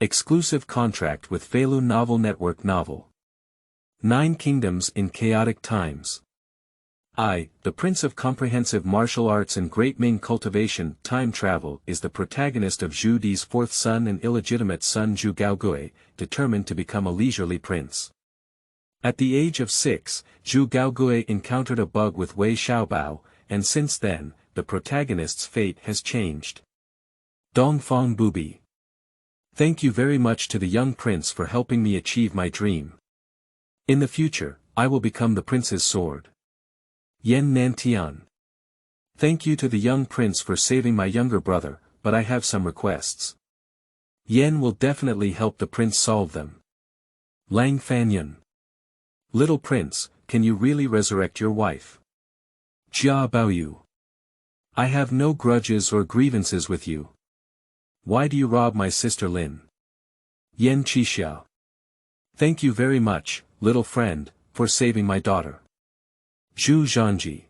Exclusive contract with Feilu Novel Network Novel. 9 Kingdoms in Chaotic Times. I, the Prince of Comprehensive Martial Arts and Great Ming Cultivation, Time Travel, is the protagonist of Zhu Di's fourth son and illegitimate son Zhu Gaogui, determined to become a leisurely prince. At the age of 6, Zhu Gaogui encountered a bug with Wei Xiaobao, and since then, the protagonist's fate has changed. Dongfang Bubai. Thank you very much to the young prince for helping me achieve my dream. In the future, I will become the prince's sword. Yan Nantian. Thank you to the young prince for saving my younger brother, but I have some requests. Yan will definitely help the prince solve them. Lang Fanyun. Little prince, can you really resurrect your wife? Jia Baoyu. I have no grudges or grievances with you. Why do you rob my sister Lin.Yan Chixia? Thank you very much, little friend, for saving my daughter. Zhanji.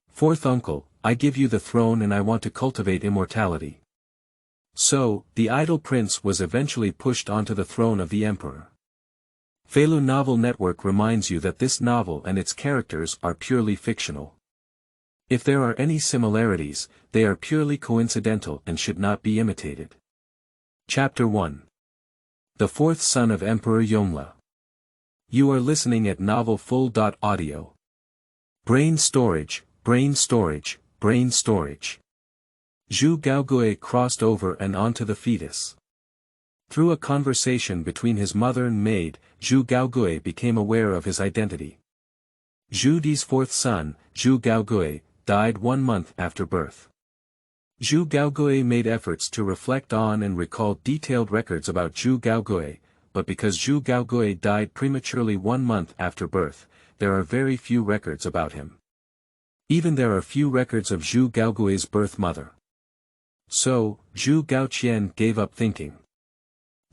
Fourth uncle, I give you the throne and I want to cultivate immortality. So, the idle prince was eventually pushed onto the throne of the emperor. Feilu Novel Network reminds you that this novel and its characters are purely fictional. If there are any similarities, they are purely coincidental and should not be imitated. Chapter 1. The fourth son of Emperor Yongle. You are listening at novelfull.audio. Brain storage, brain storage, brain storage. Zhu Gaogui crossed over and onto the fetus. Through a conversation between his mother and maid, Zhu Gaogui became aware of his identity. Zhu Di's fourth son, Zhu Gaogui, died 1 month after birth. Zhu Gaogui made efforts to reflect on and recall detailed records about Zhu Gaogui, but because Zhu Gaogui died prematurely 1 month after birth, there are very few records about him. Even there are few records of Zhu Gaogui's birth mother. So, Zhu Gaoqian gave up thinking.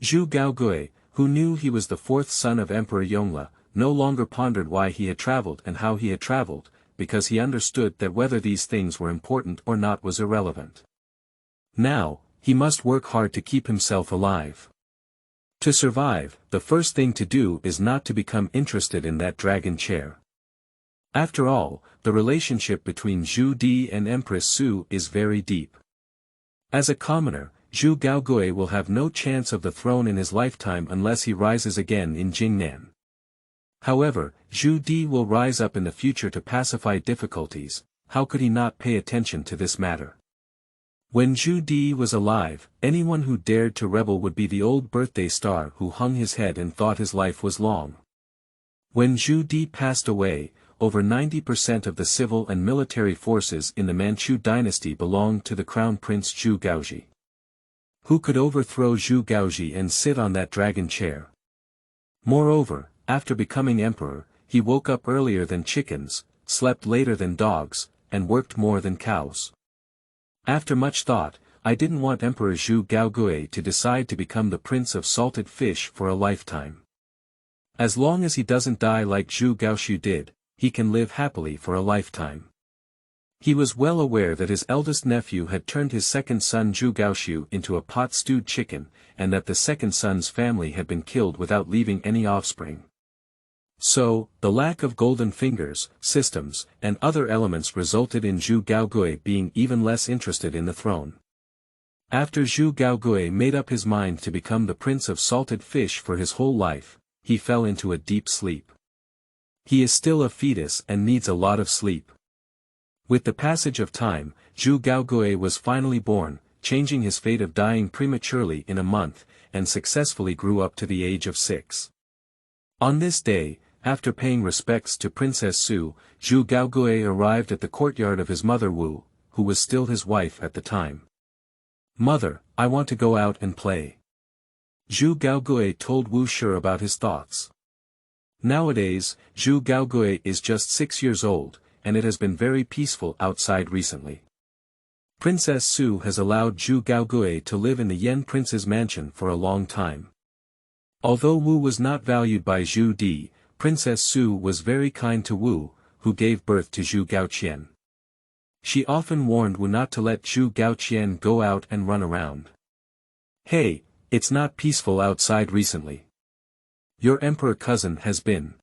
Zhu Gaogui, who knew he was the fourth son of Emperor Yongle, no longer pondered why he had traveled and how he had traveled, because he understood that whether these things were important or not was irrelevant. Now, he must work hard to keep himself alive. To survive, the first thing to do is not to become interested in that dragon chair. After all, the relationship between Zhu Di and Empress Su is very deep. As a commoner, Zhu Gaogui will have no chance of the throne in his lifetime unless he rises again in Jingnan. However, Zhu Di will rise up in the future to pacify difficulties. How could he not pay attention to this matter? When Zhu Di was alive, anyone who dared to rebel would be the old birthday star who hung his head and thought his life was long. When Zhu Di passed away, over 90% of the civil and military forces in the Manchu dynasty belonged to the crown prince Zhu Gaogui. Who could overthrow Zhu Gaogui and sit on that dragon chair? Moreover, after becoming emperor, he woke up earlier than chickens, slept later than dogs, and worked more than cows. After much thought, I didn't want Emperor Zhu Gaogui to decide to become the prince of salted fish for a lifetime. As long as he doesn't die like Zhu Gaoxiu did, he can live happily for a lifetime. He was well aware that his eldest nephew had turned his second son Zhu Gaoxiu into a pot-stewed chicken, and that the second son's family had been killed without leaving any offspring. So, the lack of golden fingers, systems, and other elements resulted in Zhu Gaogui being even less interested in the throne. After Zhu Gaogui made up his mind to become the prince of salted fish for his whole life, he fell into a deep sleep. He is still a fetus and needs a lot of sleep. With the passage of time, Zhu Gaogui was finally born, changing his fate of dying prematurely in a month, and successfully grew up to the age of 6. On this day, after paying respects to Princess Su, Zhu Gaogui arrived at the courtyard of his mother Wu, who was still his wife at the time. Mother, I want to go out and play. Zhu Gaogui told Wu Shi about his thoughts. Nowadays, Zhu Gaogui is just 6 years old, and it has been very peaceful outside recently. Princess Su has allowed Zhu Gaogui to live in the Yan Prince's mansion for a long time. Although Wu was not valued by Zhu Di, Princess Su was very kind to Wu, who gave birth to Zhu Gaoqian. She often warned Wu not to let Zhu Gaoqian go out and run around. Hey, It's not peaceful outside recently. Your emperor cousin has been.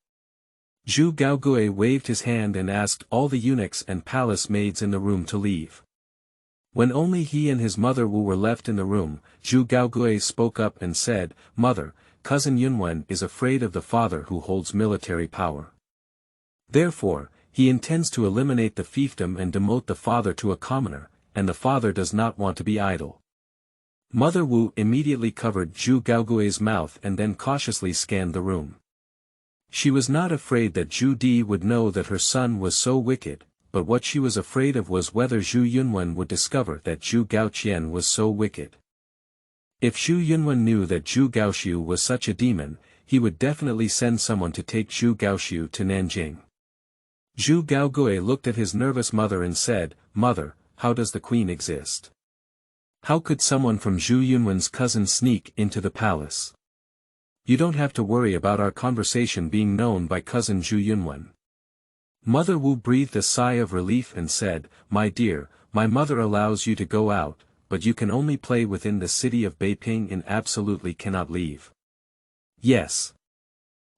Zhu Gaogui waved his hand and asked all the eunuchs and palace maids in the room to leave. When only he and his mother Wu were left in the room, Zhu Gaogui spoke up and said, "Mother, cousin Yunwen is afraid of the father who holds military power. Therefore, he intends to eliminate the fiefdom and demote the father to a commoner, and the father does not want to be idle." Mother Wu immediately covered Zhu Gaogui's mouth and then cautiously scanned the room. She was not afraid that Zhu Di would know that her son was so wicked, but what she was afraid of was whether Zhu Yunwen would discover that Zhu Gaoqian was so wicked. If Zhu Yunwen knew that Zhu Gaoxiu was such a demon, he would definitely send someone to take Zhu Gaoxiu to Nanjing. Zhu Gaogui looked at his nervous mother and said, "Mother, how does the queen exist? How could someone from Zhu Yunwen's cousin sneak into the palace? You don't have to worry about our conversation being known by cousin Zhu Yunwen." Mother Wu breathed a sigh of relief and said, "My dear, my mother allows you to go out, but you can only play within the city of Beiping and absolutely cannot leave." "Yes."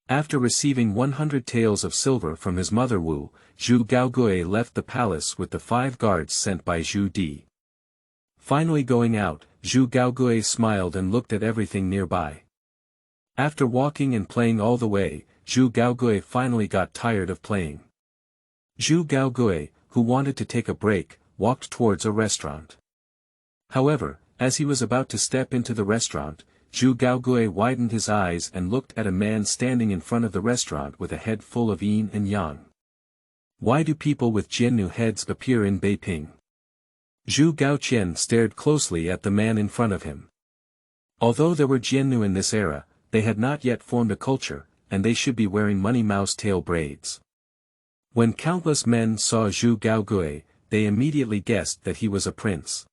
After receiving 100 taels of silver from his mother Wu, Zhu Gaogui left the palace with the 5 guards sent by Zhu Di. Finally going out, Zhu Gaogui smiled and looked at everything nearby. After walking and playing all the way, Zhu Gaogui finally got tired of playing. Zhu Gaogui, who wanted to take a break, walked towards a restaurant. However, as he was about to step into the restaurant, Zhu Gaogui widened his eyes and looked at a man standing in front of the restaurant with a head full of yin and yang. Why do people with Jiannu heads appear in Beiping? Zhu Gaoqian stared closely at the man in front of him. Although there were Jiannu in this era, they had not yet formed a culture, and they should be wearing money mouse tail braids. When countless men saw Zhu Gaogui, they immediately guessed that he was a prince.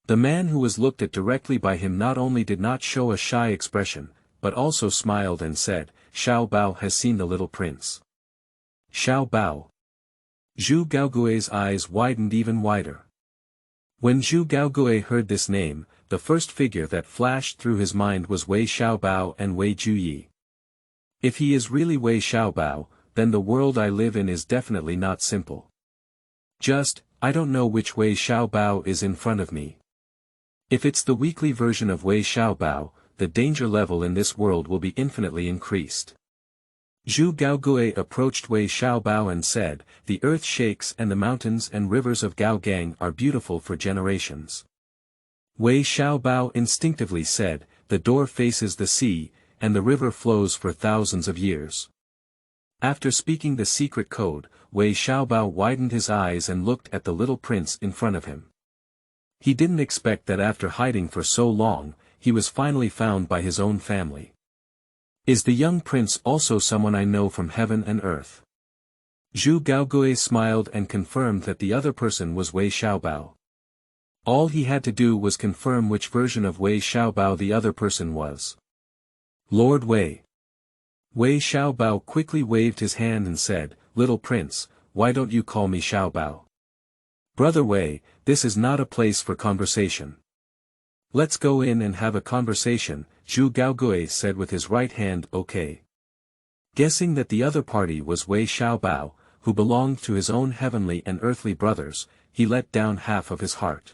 The man who was looked at directly by him not only did not show a shy expression, but also smiled and said, "Xiaobao has seen the little prince." Xiaobao. Zhu Gaogui's eyes widened even wider. When Zhu Gaogui heard this name, the first figure that flashed through his mind was Wei Xiaobao and Wei Juyi. If he is really Wei Xiaobao, then the world I live in is definitely not simple. I don't know which Wei Xiaobao is in front of me. If it's the weekly version of Wei Xiaobao, the danger level in this world will be infinitely increased. Zhu Gaogui approached Wei Xiaobao and said, "The earth shakes and the mountains and rivers of Gaogang are beautiful for generations." Wei Xiaobao instinctively said, "The door faces the sea, and the river flows for thousands of years." After speaking the secret code, Wei Xiaobao widened his eyes and looked at the little prince in front of him. He didn't expect that after hiding for so long, he was finally found by his own family. Is the young prince also someone I know from heaven and earth? Zhu Gaogui smiled and confirmed that the other person was Wei Xiaobao. All he had to do was confirm which version of Wei Xiaobao the other person was. Lord Wei. Wei Xiaobao quickly waved his hand and said, "Little prince, why don't you call me Xiaobao? Brother Wei, this is not a place for conversation. Let's go in and have a conversation," Zhu Gaogui said with his right hand. "Okay." Guessing that the other party was Wei Xiaobao, who belonged to his own heavenly and earthly brothers, he let down half of his heart.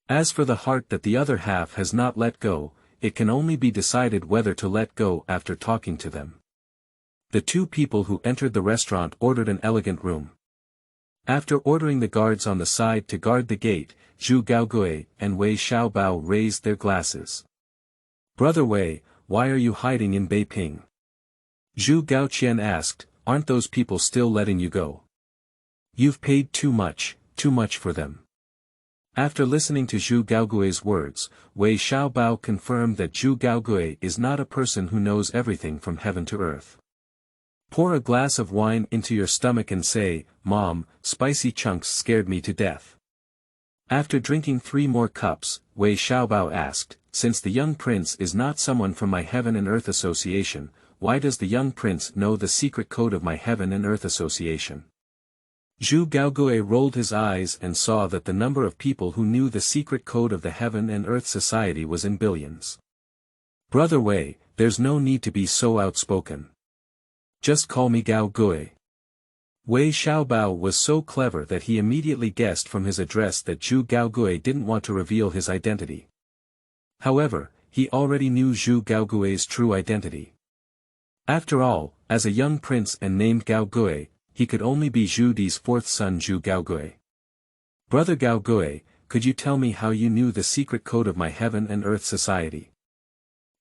As for the heart that the other half has not let go, it can only be decided whether to let go after talking to them. The two people who entered the restaurant ordered an elegant room. After ordering the guards on the side to guard the gate, Zhu Gaogui and Wei Xiaobao raised their glasses. "Brother Wei, why are you hiding in Beiping?" Zhu Gaoqian asked, "Aren't those people still letting you go? You've paid too much for them." After listening to Zhu Gaogui's words, Wei Xiaobao confirmed that Zhu Gaogui is not a person who knows everything from heaven to earth. Pour a glass of wine into your stomach and say, "Mom, spicy chunks scared me to death." After drinking 3 more cups, Wei Xiaobao asked, "Since the young prince is not someone from my Heaven and Earth Association, why does the young prince know the secret code of my Heaven and Earth Association?" Zhu Gaogui rolled his eyes and saw that the number of people who knew the secret code of the Heaven and Earth Society was in billions. Brother Wei, there's no need to be so outspoken. Just call me Gaogui. Wei Xiaobao was so clever that he immediately guessed from his address that Zhu Gaogui didn't want to reveal his identity. However, he already knew Zhu Gaogui's true identity. After all, as a young prince and named Gaogui, he could only be Zhu Di's fourth son Zhu Gaogui. Brother Gaogui, could you tell me how you knew the secret code of my heaven and earth society?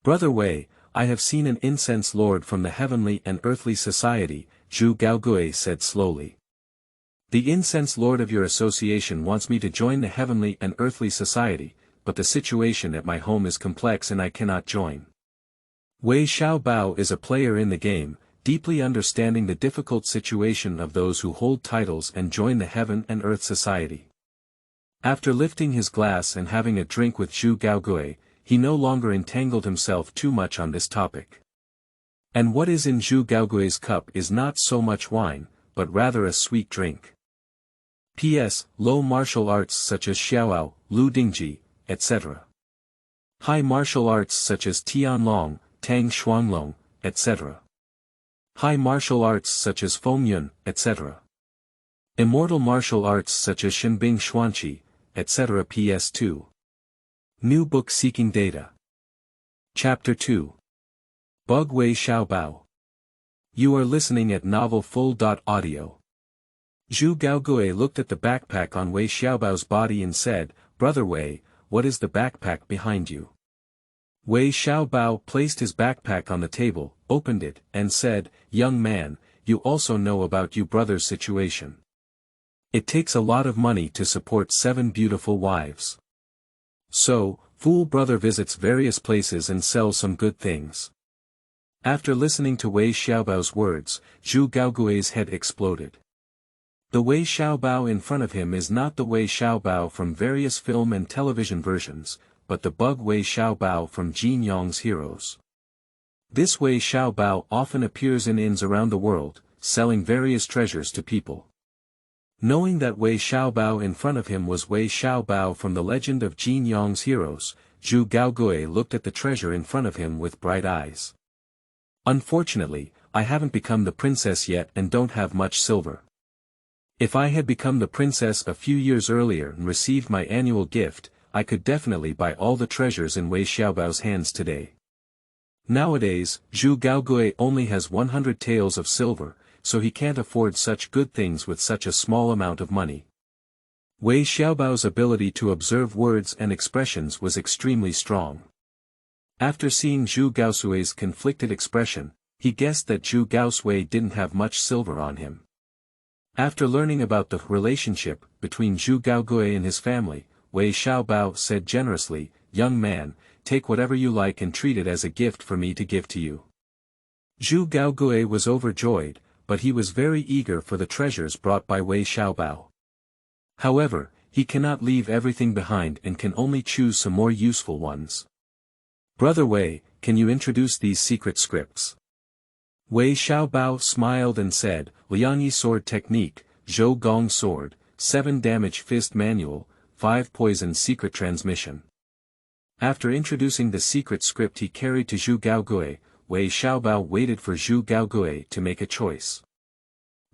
Brother Wei, I have seen an incense lord from the heavenly and earthly society, Zhu Gaogui said slowly. The incense lord of your association wants me to join the heavenly and earthly society, but the situation at my home is complex and I cannot join. Wei Xiaobao is a player in the game, deeply understanding the difficult situation of those who hold titles and join the heaven and earth society. After lifting his glass and having a drink with Zhu Gaogui, he no longer entangled himself too much on this topic. And what is in Zhu Gaogui's cup is not so much wine, but rather a sweet drink. P.S. Low martial arts such as Xiaoao, Lu Dingji, etc. High martial arts such as Tianlong, Tang Xuanglong, etc. High martial arts such as Fanyun, etc. Immortal martial arts such as Shenbing Xuanqi, etc. PS2. New book seeking data. Chapter 2. Bug Wei Xiaobao. You are listening at Novel Full.audio. Zhu Gaogui looked at the backpack on Wei Xiaobao's body and said, Brother Wei, what is the backpack behind you? Wei Xiaobao placed his backpack on the table, opened it, and said, Young man, you also know about your brother's situation. It takes a lot of money to support 7 beautiful wives. So, Fool Brother visits various places and sells some good things. After listening to Wei Xiaobao's words, Zhu Gaogui's head exploded. The Wei Xiaobao in front of him is not the Wei Xiaobao from various film and television versions, but the bug Wei Xiaobao from Jin Yong's Heroes. This Wei Xiaobao often appears in inns around the world, selling various treasures to people. Knowing that Wei Xiaobao in front of him was Wei Xiaobao from the legend of Jin Yong's Heroes, Zhu Gaogui looked at the treasure in front of him with bright eyes. Unfortunately, I haven't become the princess yet and don't have much silver. If I had become the princess a few years earlier and received my annual gift, I could definitely buy all the treasures in Wei Xiaobao's hands today. Nowadays, Zhu Gaogui only has 100 taels of silver, so he can't afford such good things with such a small amount of money. Wei Xiaobao's ability to observe words and expressions was extremely strong. After seeing Zhu Gaogui's conflicted expression, he guessed that Zhu Gaogui didn't have much silver on him. After learning about the relationship between Zhu Gaogui and his family, Wei Xiaobao said generously, Young man, take whatever you like and treat it as a gift for me to give to you. Zhu Gaogui was overjoyed, but he was very eager for the treasures brought by Wei Xiaobao. However, he cannot leave everything behind and can only choose some more useful ones. Brother Wei, can you introduce these secret scripts? Wei Xiaobao smiled and said, Liangyi sword technique, Zhou Gong sword, 7 damage fist manual, 5 poison secret transmission. After introducing the secret script he carried to Zhu Gaogui, Wei Xiaobao waited for Zhu Gaogui to make a choice.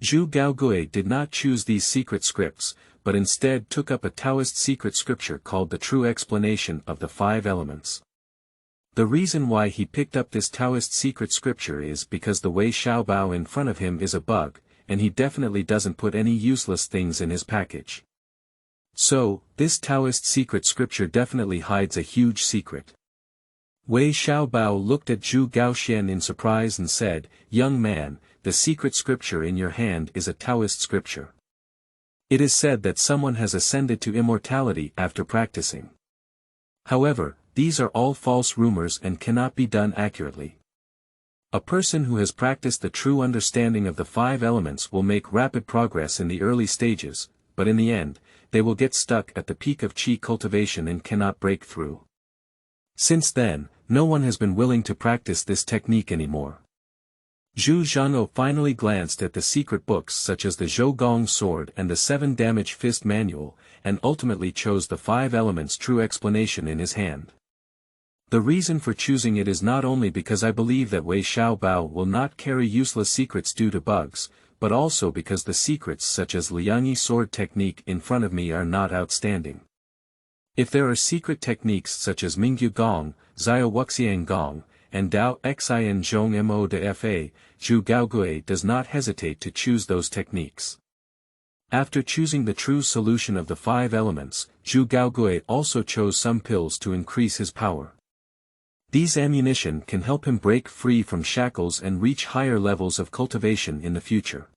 Zhu Gaogui did not choose these secret scripts, but instead took up a Taoist secret scripture called the True Explanation of the 5 Elements. The reason why he picked up this Taoist secret scripture is because the Wei Xiaobao in front of him is a bug, and he definitely doesn't put any useless things in his package. So, this Taoist secret scripture definitely hides a huge secret. Wei Xiaobao looked at Zhu Gaoxian in surprise and said, Young man, the secret scripture in your hand is a Taoist scripture. It is said that someone has ascended to immortality after practicing. However, these are all false rumors and cannot be done accurately. A person who has practiced the true understanding of the 5 elements will make rapid progress in the early stages, but in the end, they will get stuck at the peak of qi cultivation and cannot break through. Since then, no one has been willing to practice this technique anymore. Zhu Zhangou finally glanced at the secret books such as the Zhou Gong sword and the 7 damage fist manual, and ultimately chose the 5 elements true explanation in his hand. The reason for choosing it is not only because I believe that Wei Xiaobao will not carry useless secrets due to bugs, but also because the secrets such as Liangyi sword technique in front of me are not outstanding. If there are secret techniques such as Mingyu Gong, Zhao Wuxian Gong, and Dao Xian Zhong Mo de Fa, Zhu Gaogui does not hesitate to choose those techniques. After choosing the true solution of the 5 elements, Zhu Gaogui also chose some pills to increase his power. These ammunition can help him break free from shackles and reach higher levels of cultivation in the future.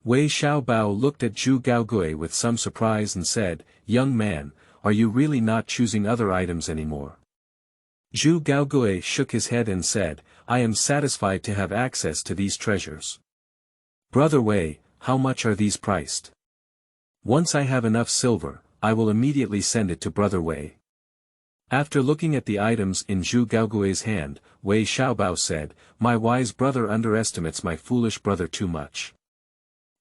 Wei Xiaobao looked at Zhu Gaogui with some surprise and said, "Young man, are you really not choosing other items anymore?" Zhu Gaogui shook his head and said, "I am satisfied to have access to these treasures." "Brother Wei, how much are these priced?" "Once I have enough silver, I will immediately send it to Brother Wei." After looking at the items in Zhu Gaogui's hand, Wei Xiaobao said, "My wise brother underestimates my foolish brother too much.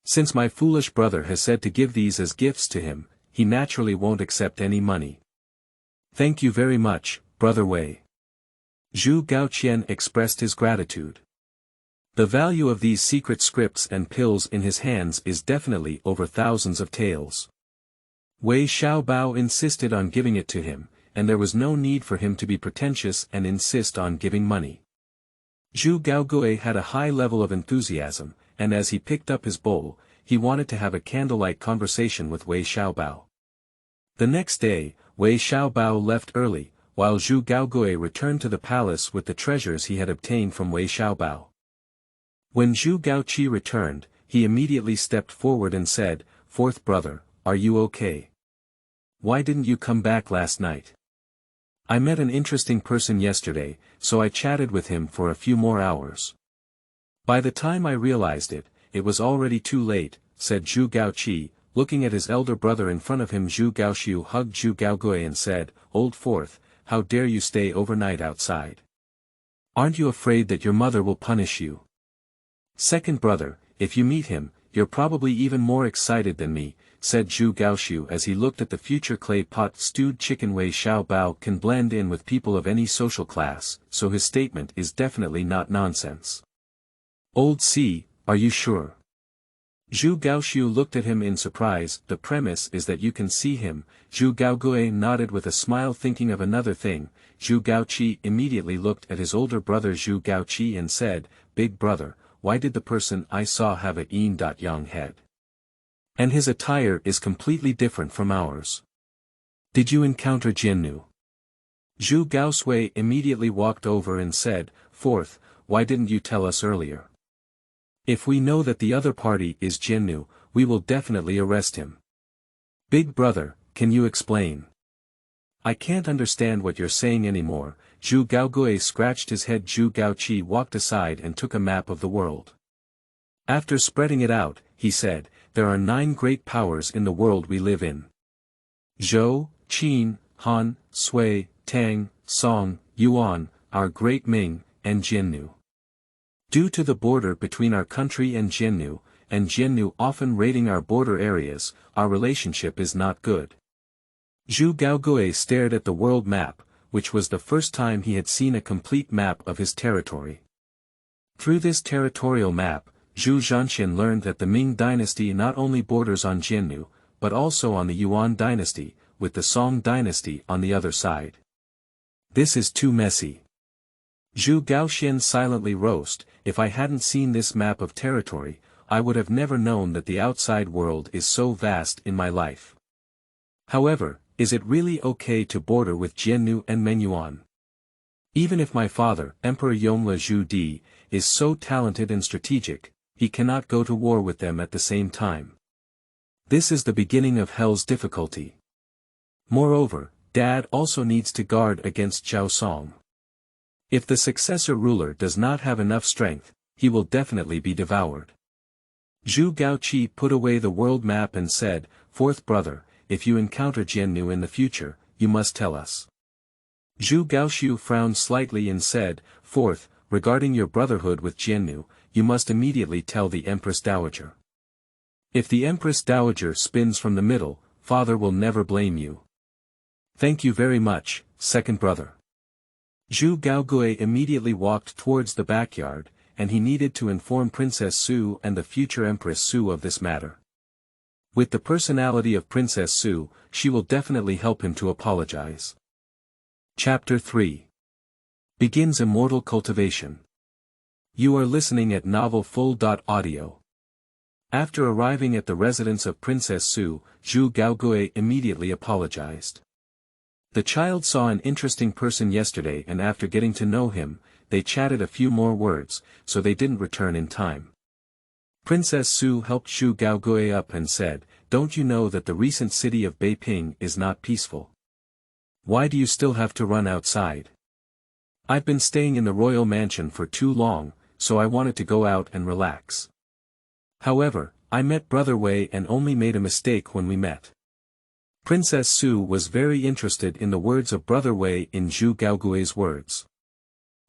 Since my foolish brother has said to give these as gifts to him, he naturally won't accept any money." "Thank you very much, Brother Wei." Zhu Gaoqian expressed his gratitude. The value of these secret scripts and pills in his hands is definitely over thousands of taels. Wei Xiaobao insisted on giving it to him, and there was no need for him to be pretentious and insist on giving money. Zhu Gaogui had a high level of enthusiasm, and as he picked up his bowl, he wanted to have a candlelight conversation with Wei Xiaobao. The next day, Wei Xiaobao left early, while Zhu Gaogui returned to the palace with the treasures he had obtained from Wei Xiaobao. When Zhu Gaoqi returned, he immediately stepped forward and said, "Fourth brother, are you okay? Why didn't you come back last night? I met an interesting person yesterday, so I chatted with him for a few more hours. By the time I realized it, it was already too late," said Zhu Gaoqi, looking at his elder brother in front of him. Zhu Gaoxiu hugged Zhu Gaogui and said, "Old fourth, how dare you stay overnight outside? Aren't you afraid that your mother will punish you? Second brother, if you meet him, you're probably even more excited than me," said Zhu Gaoxiu as he looked at the future clay pot stewed chicken. Wei Xiaobao can blend in with people of any social class, so his statement is definitely not nonsense. "Old C, are you sure?" Zhu Gaoxiu looked at him in surprise. "The premise is that you can see him." Zhu Gaogui nodded with a smile, thinking of another thing. Zhu Gaoqi immediately looked at his older brother Zhu Gaoqi and said, "Big brother, why did the person I saw have a yin.yang head? And his attire is completely different from ours. Did you encounter Jinnu?" Zhu Gaosui immediately walked over and said, "Fourth, why didn't you tell us earlier? If we know that the other party is Jinnu, we will definitely arrest him." "Big brother, can you explain? I can't understand what you're saying anymore." Zhu Gaogui scratched his head. Zhu Gaoqi walked aside and took a map of the world. After spreading it out, he said, "There are 9 great powers in the world we live in. Zhou, Qin, Han, Sui, Tang, Song, Yuan, our great Ming, and Jinnu. Due to the border between our country and Jinnu often raiding our border areas, our relationship is not good." Zhu Gaogui stared at the world map, which was the first time he had seen a complete map of his territory. Through this territorial map, Zhu Zhanxian learned that the Ming dynasty not only borders on Jinnu, but also on the Yuan dynasty, with the Song dynasty on the other side. "This is too messy." Zhu Gaoxian silently roasted, "If I hadn't seen this map of territory, I would have never known that the outside world is so vast in my life. However, is it really okay to border with Jinnu and Mengyuan? Even if my father, Emperor Yongle Zhu Di, is so talented and strategic, he cannot go to war with them at the same time. This is the beginning of hell's difficulty. Moreover, Dad also needs to guard against Zhao Song. If the successor ruler does not have enough strength, he will definitely be devoured." Zhu Gaoqi put away the world map and said, "Fourth brother, if you encounter Jinnu in the future, you must tell us." Zhu Gaoxiu frowned slightly and said, "Fourth, regarding your brotherhood with Jinnu, you must immediately tell the Empress Dowager. If the Empress Dowager spins from the middle, father will never blame you." "Thank you very much, second brother." Zhu Gaogui immediately walked towards the backyard, and he needed to inform Princess Su and the future Empress Su of this matter. With the personality of Princess Su, she will definitely help him to apologize. Chapter 3 begins Immortal Cultivation. You are listening at Novel Full.Audio. After arriving at the residence of Princess Su, Zhu Gaogui immediately apologized. The child saw an interesting person yesterday, and after getting to know him, they chatted a few more words, so they didn't return in time. Princess Su helped Zhu Gaogui up and said, "Don't you know that the recent city of Beiping is not peaceful? Why do you still have to run outside? I've been staying in the royal mansion for too long, so I wanted to go out and relax. However, I met Brother Wei and only made a mistake when we met." Princess Su was very interested in the words of Brother Wei in Zhu Gaogui's words.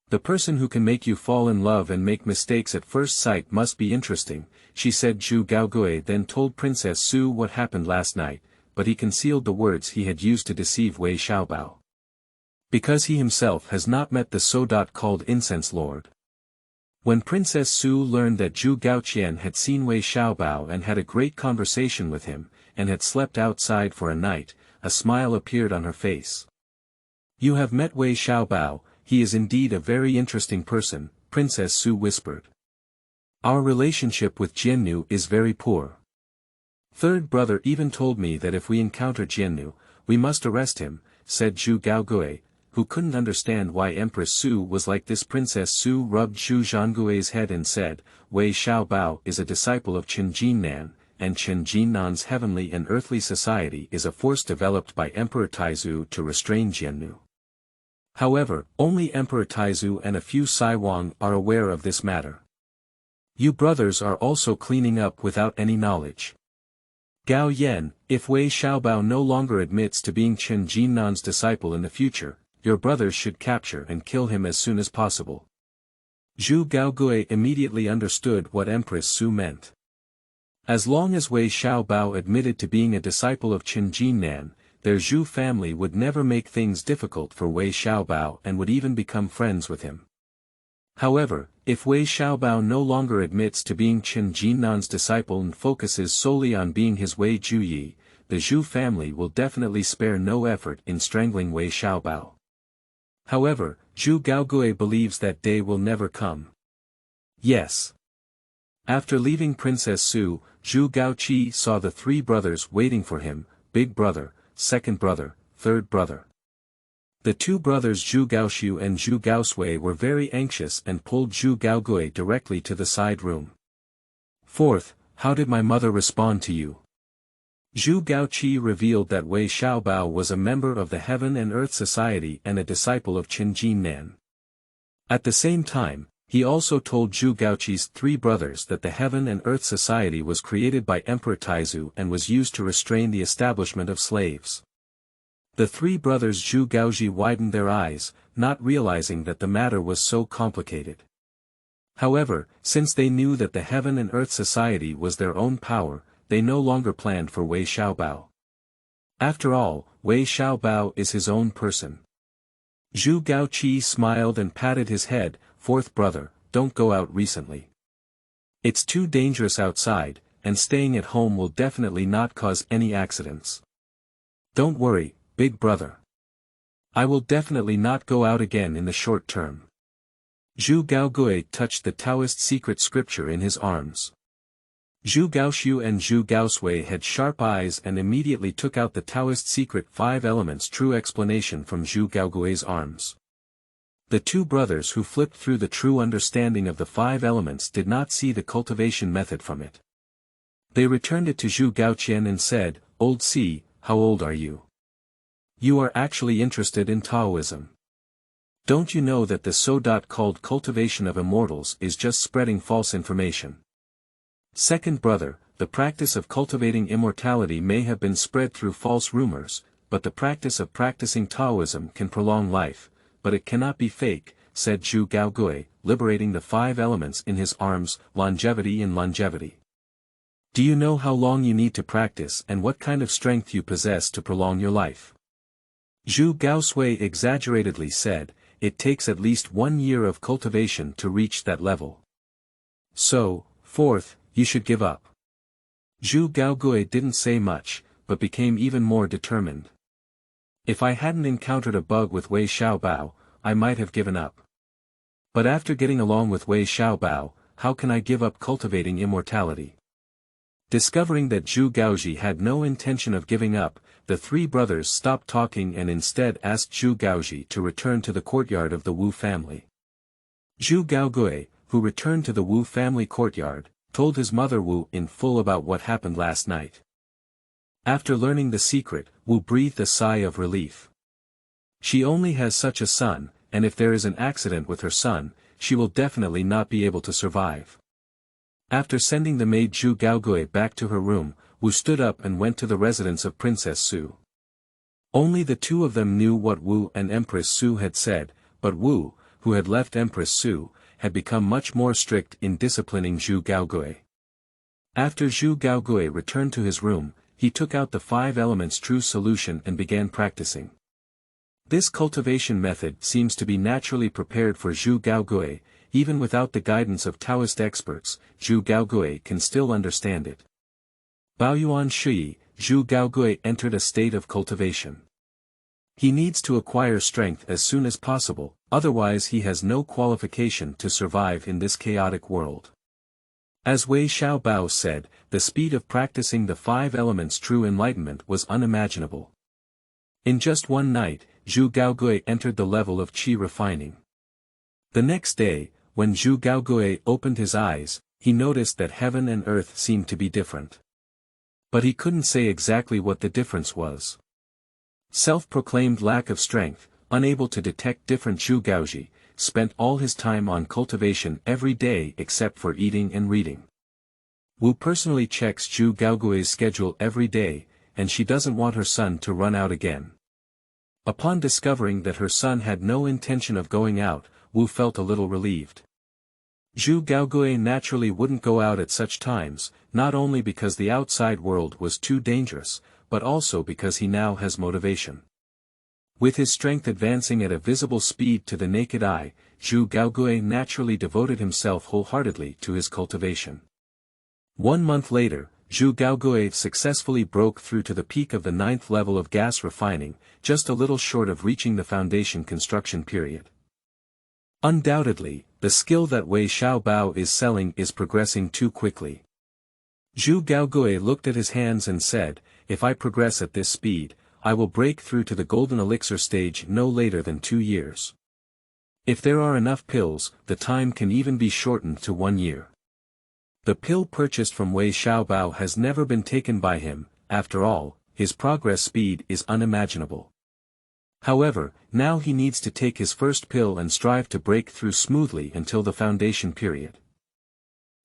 The person who can make you fall in love and make mistakes at first sight must be interesting, she said. Zhu Gaogui then told Princess Su what happened last night, but he concealed the words he had used to deceive Wei Xiaobao. Because he himself has not met the so-called incense lord. When Princess Su learned that Zhu Gaoqian had seen Wei Xiaobao and had a great conversation with him, and had slept outside for a night, a smile appeared on her face. "You have met Wei Xiaobao, he is indeed a very interesting person," Princess Su whispered. "Our relationship with Jiannu is very poor. Third brother even told me that if we encounter Jiannu, we must arrest him," said Zhu Gaogui, who couldn't understand why Empress Su was like this. Princess Su rubbed Zhu Zhangui's head and said, "Wei Xiaobao is a disciple of changed.Nan, and changed.Nan's heavenly and earthly society is a force developed by emperor.Feilu to restrain Jiannu. However, only emperor.Feilu and a few Saiwang are aware of this matter. You brothers are also cleaning up without any knowledge. Gao Yan, if Wei Xiaobao no longer admits to being changed.Nan's disciple in the future, your brothers should capture and kill him as soon as possible." Zhu Gaogui immediately understood what Empress Su meant. As long as Wei Xiaobao admitted to being a disciple of changed.Nan, their Zhu family would never make things difficult for Wei Xiaobao and would even become friends with him. However, if Wei Xiaobao no longer admits to being changed.Nan's disciple and focuses solely on being his Wei Juyi, the Zhu family will definitely spare no effort in strangling Wei Xiaobao. However, Zhu Gaogui believes that day will never come. Yes. After leaving Princess Su, Zhu Gaoqi saw the three brothers waiting for him: big brother, second brother, third brother. The two brothers Zhu Gaoxiu and Zhu Gaosui were very anxious and pulled Zhu Gaogui directly to the side room. "Fourth, how did my mother respond to you?" Zhu Gaoqi revealed that Wei Xiaobao was a member of the Heaven and Earth Society and a disciple of changed.Nan. At the same time, he also told Zhu Gaoqi's three brothers that the Heaven and Earth Society was created by Emperor.Feilu and was used to restrain the establishment of slaves. The three brothers Zhu Gaoji widened their eyes, not realizing that the matter was so complicated. However, since they knew that the Heaven and Earth Society was their own power, they no longer planned for Wei Xiaobao. After all, Wei Xiaobao is his own person. Zhu Gaoqi smiled and patted his head. "Fourth brother, don't go out recently. It's too dangerous outside, and staying at home will definitely not cause any accidents. Don't worry, big brother. I will definitely not go out again in the short term." Zhu Gaogui touched the Taoist secret scripture in his arms. Zhu Gaoxiu and Zhu Gaosui had sharp eyes and immediately took out the Taoist secret 5 elements true explanation from Zhu Gaogui's arms. The two brothers who flipped through the true understanding of the 5 elements did not see the cultivation method from it. They returned it to Zhu Gaoqian and said, "Old C, how old are you? You are actually interested in Taoism. Don't you know that the so-called cultivation of immortals is just spreading false information? Second brother, the practice of cultivating immortality may have been spread through false rumors, but the practice of practicing Taoism can prolong life, but it cannot be fake," said Zhu Gaogui, liberating the 5 elements in his arms, longevity and longevity. "Do you know how long you need to practice and what kind of strength you possess to prolong your life?" Zhu Gaosui exaggeratedly said, it takes at least 1 year of cultivation to reach that level. So, fourth, you should give up. Zhu Gaogui didn't say much, but became even more determined. If I hadn't encountered a bug with Wei Xiaobao, I might have given up. But after getting along with Wei Xiaobao, how can I give up cultivating immortality? Discovering that Zhu Gaogui had no intention of giving up, the three brothers stopped talking and instead asked Zhu Gaogui to return to the courtyard of the Wu family. Zhu Gaogui, who returned to the Wu family courtyard, told his mother Wu in full about what happened last night. After learning the secret, Wu breathed a sigh of relief. She only has such a son, and if there is an accident with her son, she will definitely not be able to survive. After sending the maid Zhu Gaogui back to her room, Wu stood up and went to the residence of Princess Su. Only the two of them knew what Wu and Empress Su had said, but Wu, who had left Empress Su, had become much more strict in disciplining Zhu Gaogui. After Zhu Gaogui returned to his room, he took out the 5 elements true solution and began practicing. This cultivation method seems to be naturally prepared for Zhu Gaogui, even without the guidance of Taoist experts. Zhu Gaogui can still understand it. Baoyuan Shui, Zhu Gaogui entered a state of cultivation. He needs to acquire strength as soon as possible, otherwise he has no qualification to survive in this chaotic world. As Wei Xiaobao said, the speed of practicing the 5 elements true enlightenment was unimaginable. In just one night, Zhu Gaogui entered the level of qi refining. The next day, when Zhu Gaogui opened his eyes, he noticed that heaven and earth seemed to be different. But he couldn't say exactly what the difference was. Self-proclaimed lack of strength, unable to detect different Zhu Gaogui, spent all his time on cultivation every day except for eating and reading. Wu personally checks Zhu Gaogui's schedule every day, and she doesn't want her son to run out again. Upon discovering that her son had no intention of going out, Wu felt a little relieved. Zhu Gaogui naturally wouldn't go out at such times, not only because the outside world was too dangerous, but also because he now has motivation. With his strength advancing at a visible speed to the naked eye, Zhu Gaogui naturally devoted himself wholeheartedly to his cultivation. 1 month later, Zhu Gaogui successfully broke through to the peak of the 9th level of gas refining, just a little short of reaching the foundation construction period. Undoubtedly, the skill that Wei Xiaobao is selling is progressing too quickly. Zhu Gaogui looked at his hands and said, if I progress at this speed, I will break through to the golden elixir stage no later than 2 years. If there are enough pills, the time can even be shortened to 1 year. The pill purchased from Wei Xiaobao has never been taken by him. After all, his progress speed is unimaginable. However, now he needs to take his first pill and strive to break through smoothly until the foundation period.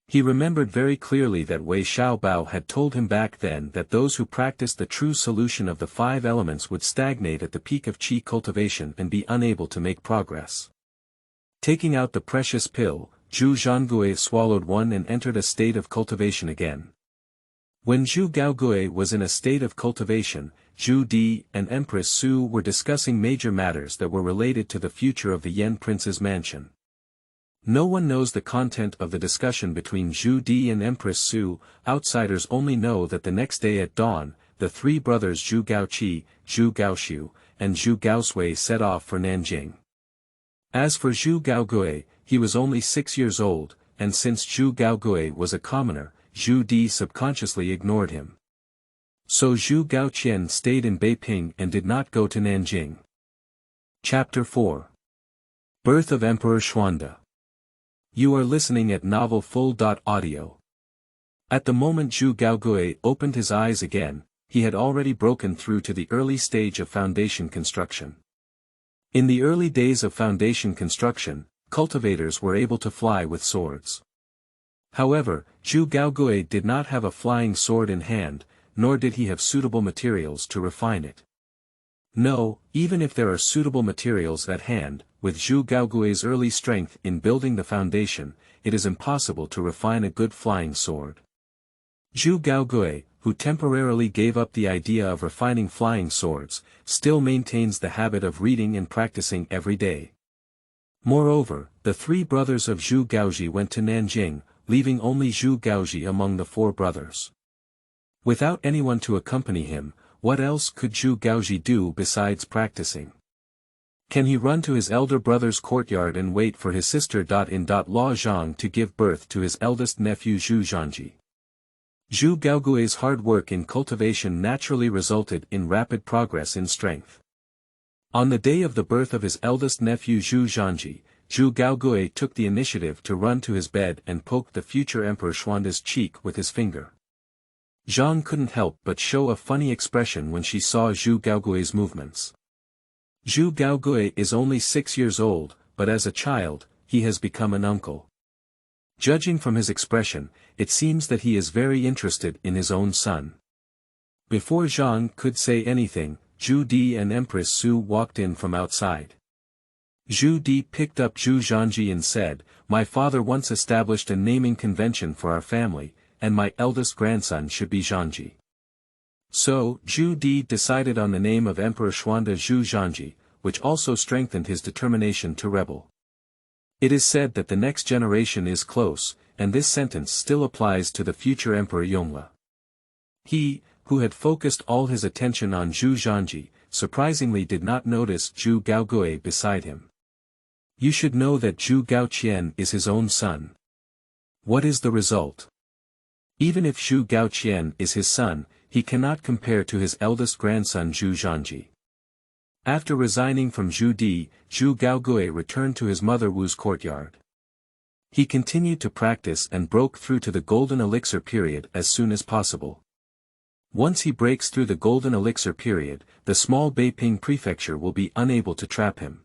He remembered very clearly that Wei Xiaobao had told him back then that those who practiced the true solution of the 5 elements would stagnate at the peak of qi cultivation and be unable to make progress. Taking out the precious pill, Zhu Gaogui swallowed one and entered a state of cultivation again. When Zhu Gaogui was in a state of cultivation, Zhu Di and Empress Su were discussing major matters that were related to the future of the Yan prince's mansion. No one knows the content of the discussion between Zhu Di and Empress Su. Outsiders only know that the next day at dawn, the 3 brothers Zhu Gaoqi, Zhu Gaoxiu, and Zhu Gaosui set off for Nanjing. As for Zhu Gaogui, he was only 6 years old, and since Zhu Gaogui was a commoner, Zhu Di subconsciously ignored him. So Zhu Gaoqian stayed in Beiping and did not go to Nanjing. Chapter 4. Birth of Emperor Xuande. You are listening at novelfull.audio. At the moment Zhu Gaogui opened his eyes again, he had already broken through to the early stage of foundation construction. In the early days of foundation construction, cultivators were able to fly with swords. However, Zhu Gaogui did not have a flying sword in hand, nor did he have suitable materials to refine it. No, even if there are suitable materials at hand, with Zhu Gaogui's early strength in building the foundation, it is impossible to refine a good flying sword. Zhu Gaogui, who temporarily gave up the idea of refining flying swords, still maintains the habit of reading and practicing every day. Moreover, the three brothers of Zhu Gaogui went to Nanjing, leaving only Zhu Gaogui among the four brothers. Without anyone to accompany him, what else could Zhu Gaogui do besides practicing? Can he run to his elder brother's courtyard and wait for his sister.In.Law Zhang to give birth to his eldest nephew Zhu Zhanji? Zhu Gaogui's hard work in cultivation naturally resulted in rapid progress in strength. On the day of the birth of his eldest nephew Zhu Zhanji, Zhu Gaogui took the initiative to run to his bed and poke the future Emperor Xuande's cheek with his finger. Zhang couldn't help but show a funny expression when she saw Zhu Gaogui's movements. Zhu Gaogui is only 6 years old, but as a child, he has become an uncle. Judging from his expression, it seems that he is very interested in his own son. Before Zhang could say anything, Zhu Di and Empress Su walked in from outside. Zhu Di picked up Zhu Zhanji and said, "My father once established a naming convention for our family, and my eldest grandson should be Zhanji." So, Zhu Di decided on the name of Emperor Xuande Zhu Zhanji, which also strengthened his determination to rebel. It is said that the next generation is close, and this sentence still applies to the future Emperor Yongle. He, who had focused all his attention on Zhu Zhanji, surprisingly did not notice Zhu Gaogui beside him. You should know that Zhu Gaoqian is his own son. What is the result? Even if Zhu Gaoqian is his son, he cannot compare to his eldest grandson Zhu Zhanji. After resigning from Zhu Di, Zhu Gaogui returned to his mother Wu's courtyard. He continued to practice and broke through to the golden elixir period as soon as possible. Once he breaks through the golden elixir period, the small Beiping prefecture will be unable to trap him.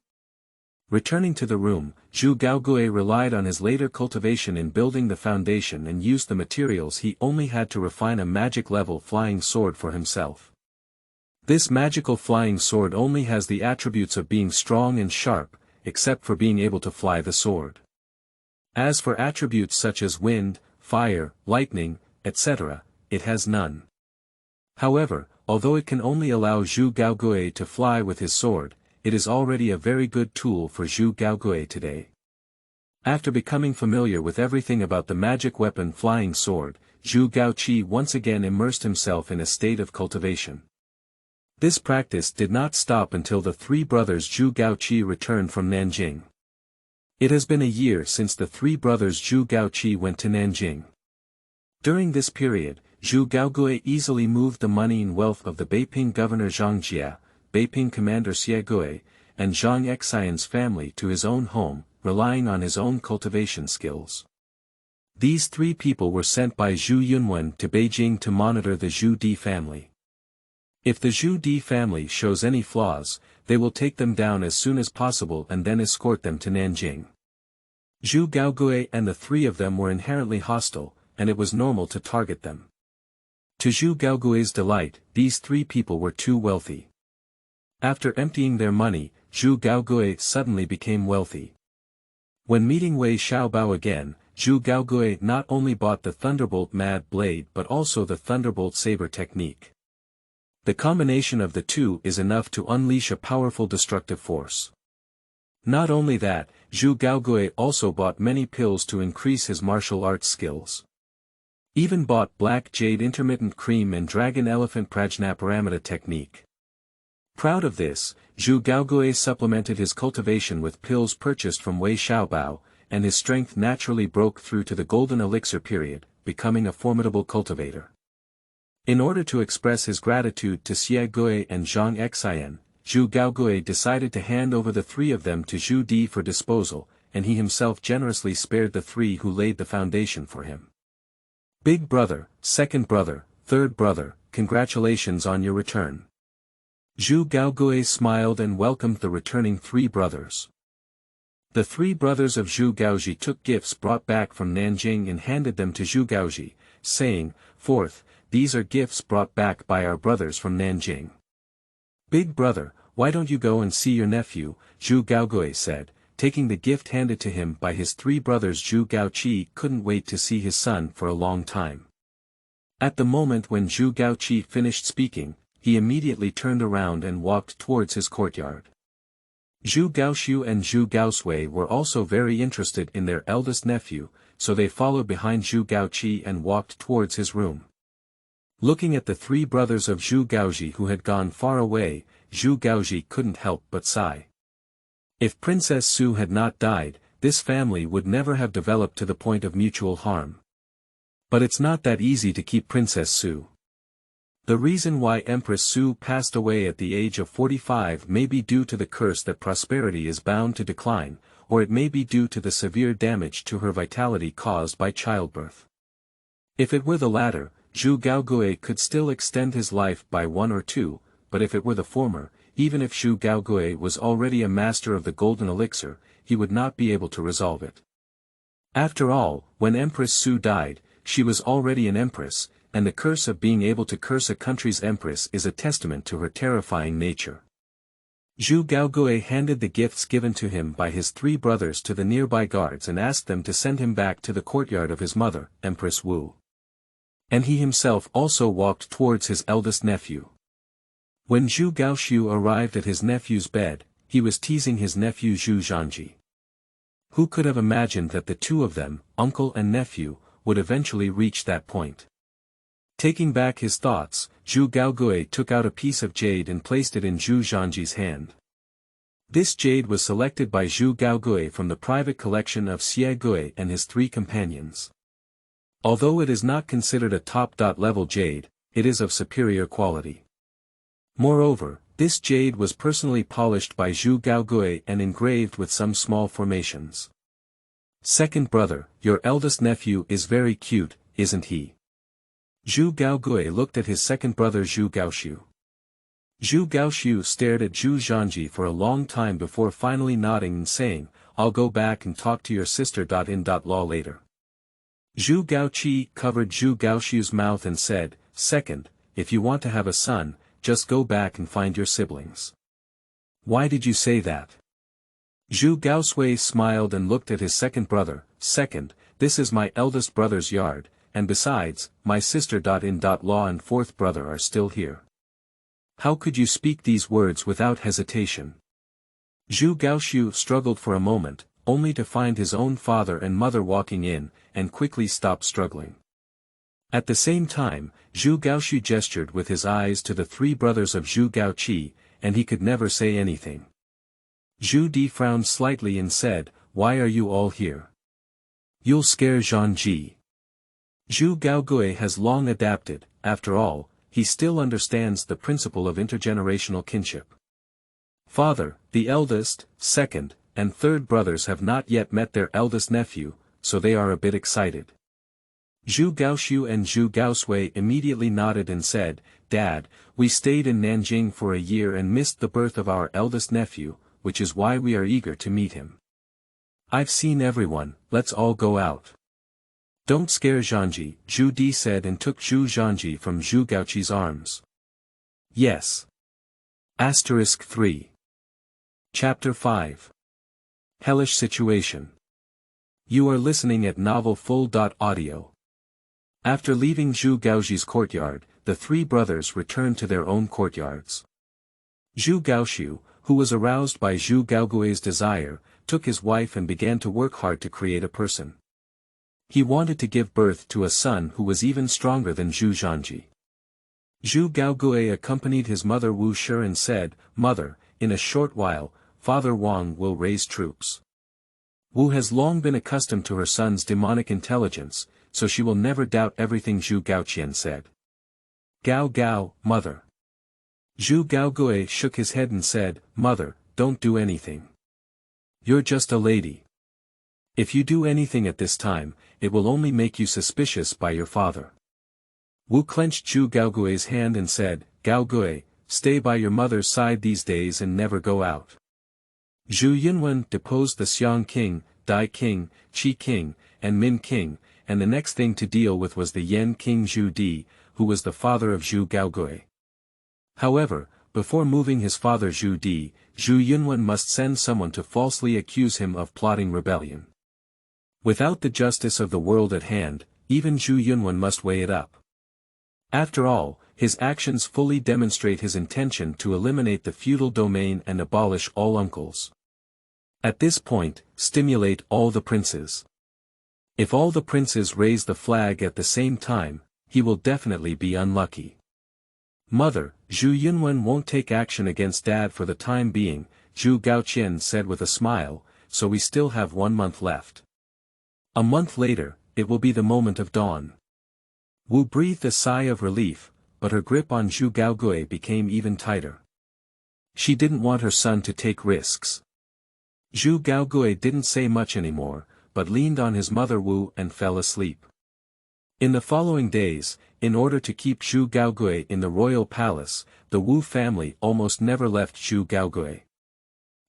Returning to the room, Zhu Gaogui relied on his later cultivation in building the foundation and used the materials he only had to refine a magic-level flying sword for himself. This magical flying sword only has the attributes of being strong and sharp, except for being able to fly the sword. As for attributes such as wind, fire, lightning, etc., it has none. However, although it can only allow Zhu Gaogui to fly with his sword, it is already a very good tool for Zhu Gaogui today. After becoming familiar with everything about the magic weapon flying sword, Zhu Gaoqi once again immersed himself in a state of cultivation. This practice did not stop until the three brothers Zhu Gaoqi returned from Nanjing. It has been a year since the three brothers Zhu Gaoqi went to Nanjing. During this period, Zhu Gaogui easily moved the money and wealth of the Beiping governor Zhang Jia, Beiping commander Xie Gui, and Zhang Xian's family to his own home, relying on his own cultivation skills. These three people were sent by Zhu Yunwen to Beijing to monitor the Zhu Di family. If the Zhu Di family shows any flaws, they will take them down as soon as possible and then escort them to Nanjing. Zhu Gaogui and the three of them were inherently hostile, and it was normal to target them. To Zhu Gaogui's delight, these three people were too wealthy. After emptying their money, Zhu Gaogui suddenly became wealthy. When meeting Wei Xiaobao again, Zhu Gaogui not only bought the Thunderbolt Mad Blade but also the Thunderbolt Saber technique. The combination of the two is enough to unleash a powerful destructive force. Not only that, Zhu Gaogui also bought many pills to increase his martial arts skills. Even bought Black Jade Intermittent Cream and Dragon Elephant Prajnaparamita technique. Proud of this, Zhu Gaogui supplemented his cultivation with pills purchased from Wei Xiaobao, and his strength naturally broke through to the golden elixir period, becoming a formidable cultivator. In order to express his gratitude to Xie Gui and Zhang Xian, Zhu Gaogui decided to hand over the three of them to Zhu Di for disposal, and he himself generously spared the three who laid the foundation for him. Big brother, second brother, third brother, congratulations on your return. Zhu Gaogui smiled and welcomed the returning three brothers. The three brothers of Zhu Gaogui took gifts brought back from Nanjing and handed them to Zhu Gaogui, saying, "Fourth, these are gifts brought back by our brothers from Nanjing." "Big brother, why don't you go and see your nephew?" Zhu Gaogui said, taking the gift handed to him by his three brothers. Zhu Gaoqi couldn't wait to see his son for a long time. At the moment when Zhu Gaoqi finished speaking, he immediately turned around and walked towards his courtyard. Zhu Gaoxiu and Zhu Gaosui were also very interested in their eldest nephew, so they followed behind Zhu Gaoqi and walked towards his room. Looking at the three brothers of Zhu Gaoji who had gone far away, Zhu Gaoji couldn't help but sigh. If Princess Su had not died, this family would never have developed to the point of mutual harm. But it's not that easy to keep Princess Su. The reason why Empress Su passed away at the age of 45 may be due to the curse that prosperity is bound to decline, or it may be due to the severe damage to her vitality caused by childbirth. If it were the latter, Zhu Gaogui could still extend his life by 1 or 2, but if it were the former, even if Zhu Gaogui was already a master of the golden elixir, he would not be able to resolve it. After all, when Empress Su died, she was already an empress, and the curse of being able to curse a country's empress is a testament to her terrifying nature. Zhu Gaogui handed the gifts given to him by his three brothers to the nearby guards and asked them to send him back to the courtyard of his mother, Empress Wu. And he himself also walked towards his eldest nephew. When Zhu Gaoxiu arrived at his nephew's bed, he was teasing his nephew Zhu Zhanji. Who could have imagined that the two of them, uncle and nephew, would eventually reach that point? Taking back his thoughts, Zhu Gaogui took out a piece of jade and placed it in Zhu Zhanji's hand. This jade was selected by Zhu Gaogui from the private collection of Xie Gui and his three companions. Although it is not considered a top-level jade, it is of superior quality. Moreover, this jade was personally polished by Zhu Gaogui and engraved with some small formations. Second brother, your eldest nephew is very cute, isn't he? Zhu Gaogui looked at his second brother Zhu Gaoxiu. Zhu Gaoxiu stared at Zhu Zhanji for a long time before finally nodding and saying, I'll go back and talk to your sister.In.Law later. Zhu Gaoqi covered Zhu Gaoxiu's mouth and said, Second, if you want to have a son, just go back and find your siblings. Why did you say that? Zhu Gaosui smiled and looked at his second brother. Second, this is my eldest brother's yard, and besides, my sister.In.Law and fourth brother are still here. How could you speak these words without hesitation? Zhu Gaoxiu struggled for a moment, only to find his own father and mother walking in, and quickly stopped struggling. At the same time, Zhu Gaoxiu gestured with his eyes to the three brothers of Zhu Gaoqi, and he could never say anything. Zhu Di frowned slightly and said, Why are you all here? You'll scare Zhanji. Zhu Gaogui has long adapted, after all, he still understands the principle of intergenerational kinship. Father, the eldest, second, and third brothers have not yet met their eldest nephew, so they are a bit excited. Zhu Gaoxiu and Zhu Gaosui immediately nodded and said, Dad, we stayed in Nanjing for a year and missed the birth of our eldest nephew, which is why we are eager to meet him. I've seen everyone, let's all go out. Don't scare Zhanji, Zhu Di said and took Zhu Zhanji from Zhu Gaoqi's arms. Yes. Asterisk 3. Chapter 5. Hellish Situation. You are listening at novelfull.audio. After leaving Zhu Gaoji's courtyard, the three brothers returned to their own courtyards. Zhu Gaoxiu, who was aroused by Zhu Gaogui's desire, took his wife and began to work hard to create a person. He wanted to give birth to a son who was even stronger than Zhu Zhanji. Zhu Gaogui accompanied his mother Wu Shi and said, Mother, in a short while, Father Wang will raise troops. Wu has long been accustomed to her son's demonic intelligence, so she will never doubt everything Zhu Gaoqian said. Gao Gao, Mother. Zhu Gaogui shook his head and said, Mother, don't do anything. You're just a lady. If you do anything at this time, it will only make you suspicious by your father. Wu clenched Zhu Gaogui's hand and said, Gaogui, stay by your mother's side these days and never go out. Zhu Yunwen deposed the Xiang King, Dai King, Qi King, and Min King, and the next thing to deal with was the Yan King Zhu Di, who was the father of Zhu Gaogui. However, before moving his father Zhu Di, Zhu Yunwen must send someone to falsely accuse him of plotting rebellion. Without the justice of the world at hand, even Zhu Yunwen must weigh it up. After all, his actions fully demonstrate his intention to eliminate the feudal domain and abolish all uncles. At this point, stimulate all the princes. If all the princes raise the flag at the same time, he will definitely be unlucky. Mother, Zhu Yunwen won't take action against Dad for the time being, Zhu Gaoqian said with a smile, so we still have 1 month left. A month later, it will be the moment of dawn. Wu breathed a sigh of relief, but her grip on Zhu Gaogui became even tighter. She didn't want her son to take risks. Zhu Gaogui didn't say much anymore, but leaned on his mother Wu and fell asleep. In the following days, in order to keep Zhu Gaogui in the royal palace, the Wu family almost never left Zhu Gaogui.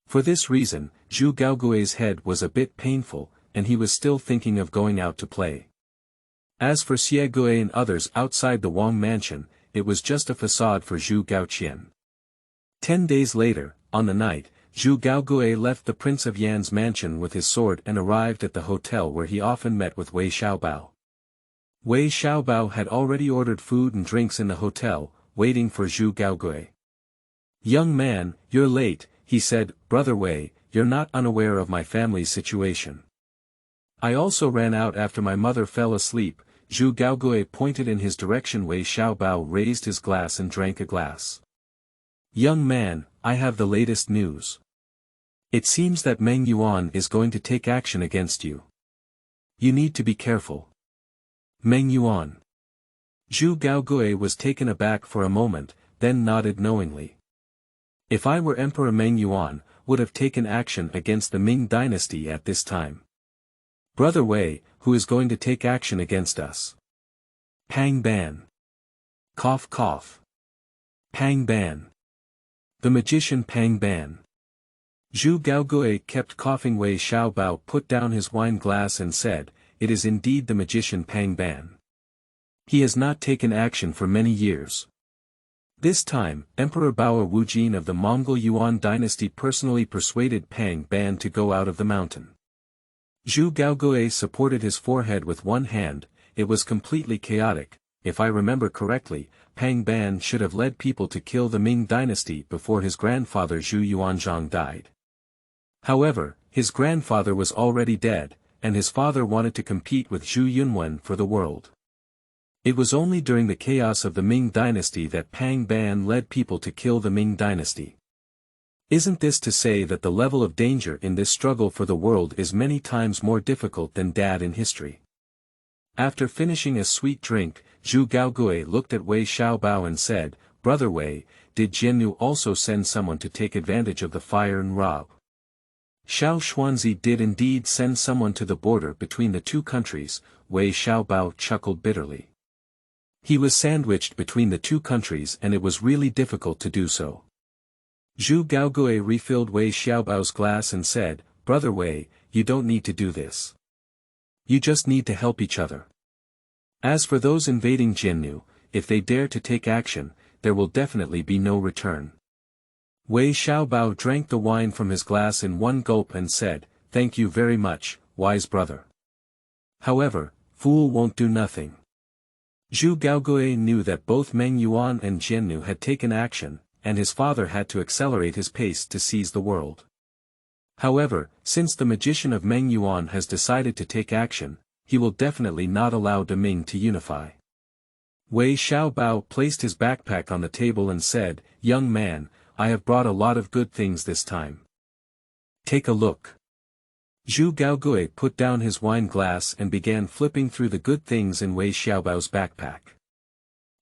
For this reason, Zhu Gaogui's head was a bit painful, and he was still thinking of going out to play. As for Xie Gui and others outside the Wang mansion, it was just a facade for Zhu Gaoqian. 10 days later, on the night, Zhu Gaogui left the Prince of Yan's mansion with his sword and arrived at the hotel where he often met with Wei Xiaobao. Wei Xiaobao had already ordered food and drinks in the hotel, waiting for Zhu Gaogui. "Young man, you're late," he said. "Brother Wei, you're not unaware of my family's situation. I also ran out after my mother fell asleep." Zhu Gaogui pointed in his direction. Wei Xiaobao raised his glass and drank a glass. "Young man, I have the latest news. It seems that Meng Yuan is going to take action against you. You need to be careful." Meng Yuan. Zhu Gaogui was taken aback for a moment, then nodded knowingly. "If I were Emperor Meng Yuan, would have taken action against the Ming dynasty at this time. Brother Wei, who is going to take action against us?" "Pang Ban. Cough cough. Pang Ban. The magician Pang Ban." Zhu Gaogui kept coughing. Wei Xiaobao put down his wine glass and said, "It is indeed the magician Pang Ban. He has not taken action for many years. This time, Emperor Bao Wujin of the Mongol Yuan dynasty personally persuaded Pang Ban to go out of the mountain." Zhu Gaogui supported his forehead with one hand. "It was completely chaotic. If I remember correctly, Pang Ban should have led people to kill the Ming dynasty before his grandfather Zhu Yuanzhang died. However, his grandfather was already dead, and his father wanted to compete with Zhu Yunwen for the world. It was only during the chaos of the Ming dynasty that Pang Ban led people to kill the Ming dynasty. Isn't this to say that the level of danger in this struggle for the world is many times more difficult than Dad in history?" After finishing a sweet drink, Zhu Gaogui looked at Wei Xiaobao and said, "Brother Wei, did Jiannu also send someone to take advantage of the fire and rob?" "Xiao Xuanzi did indeed send someone to the border between the two countries," Wei Xiaobao chuckled bitterly. "He was sandwiched between the two countries and it was really difficult to do so." Zhu Gaogui refilled Wei Xiaobao's glass and said, "Brother Wei, you don't need to do this. You just need to help each other. As for those invading Jiannu, if they dare to take action, there will definitely be no return." Wei Xiaobao drank the wine from his glass in one gulp and said, "Thank you very much, wise brother. However, fool won't do nothing." Zhu Gaogui knew that both Meng Yuan and Jiannu had taken action, and his father had to accelerate his pace to seize the world. However, since the magician of Meng Yuan has decided to take action, he will definitely not allow the Ming to unify. Wei Xiaobao placed his backpack on the table and said, "Young man, I have brought a lot of good things this time. Take a look." Zhu Gaogui put down his wine glass and began flipping through the good things in Wei Xiaobao's backpack.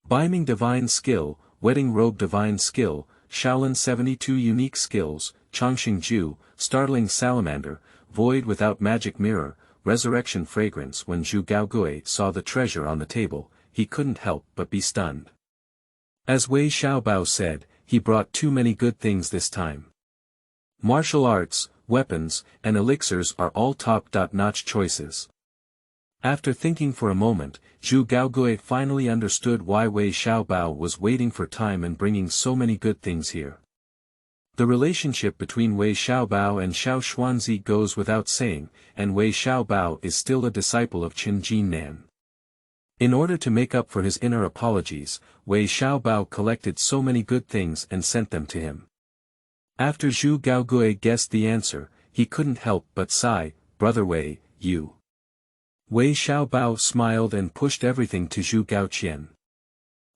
Beiping divine skill, wedding robe divine skill, Shaolin 72 unique skills, Chongqing Ju, startling salamander, void without magic mirror, resurrection fragrance. When Zhu Gaogui saw the treasure on the table, he couldn't help but be stunned. As Wei Xiaobao said, he brought too many good things this time. Martial arts, weapons, and elixirs are all top-notch choices. After thinking for a moment, Zhu Gaogui finally understood why Wei Xiaobao was waiting for time and bringing so many good things here. The relationship between Wei Xiaobao and Xiao Xuanzi goes without saying, and Wei Xiaobao is still a disciple of Qin Jinnan. In order to make up for his inner apologies, Wei Xiaobao collected so many good things and sent them to him. After Zhu Gaogui guessed the answer, he couldn't help but sigh, "Brother Wei, you." Wei Xiaobao smiled and pushed everything to Zhu Gaoqian.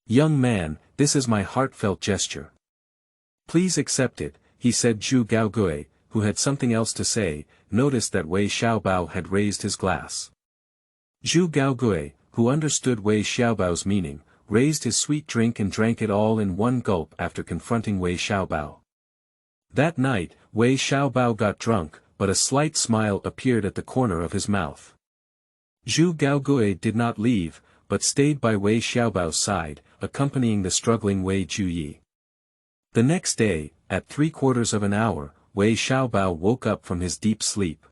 "Young man, this is my heartfelt gesture. Please accept it," he said. Zhu Gaogui, who had something else to say, noticed that Wei Xiaobao had raised his glass. Zhu Gaogui, who understood Wei Xiaobao's meaning, raised his sweet drink and drank it all in one gulp after confronting Wei Xiaobao. That night, Wei Xiaobao got drunk, but a slight smile appeared at the corner of his mouth. Zhu Gaogui did not leave, but stayed by Wei Xiaobao's side, accompanying the struggling Wei Juyi. The next day, at 3/4 of an hour, Wei Xiaobao woke up from his deep sleep.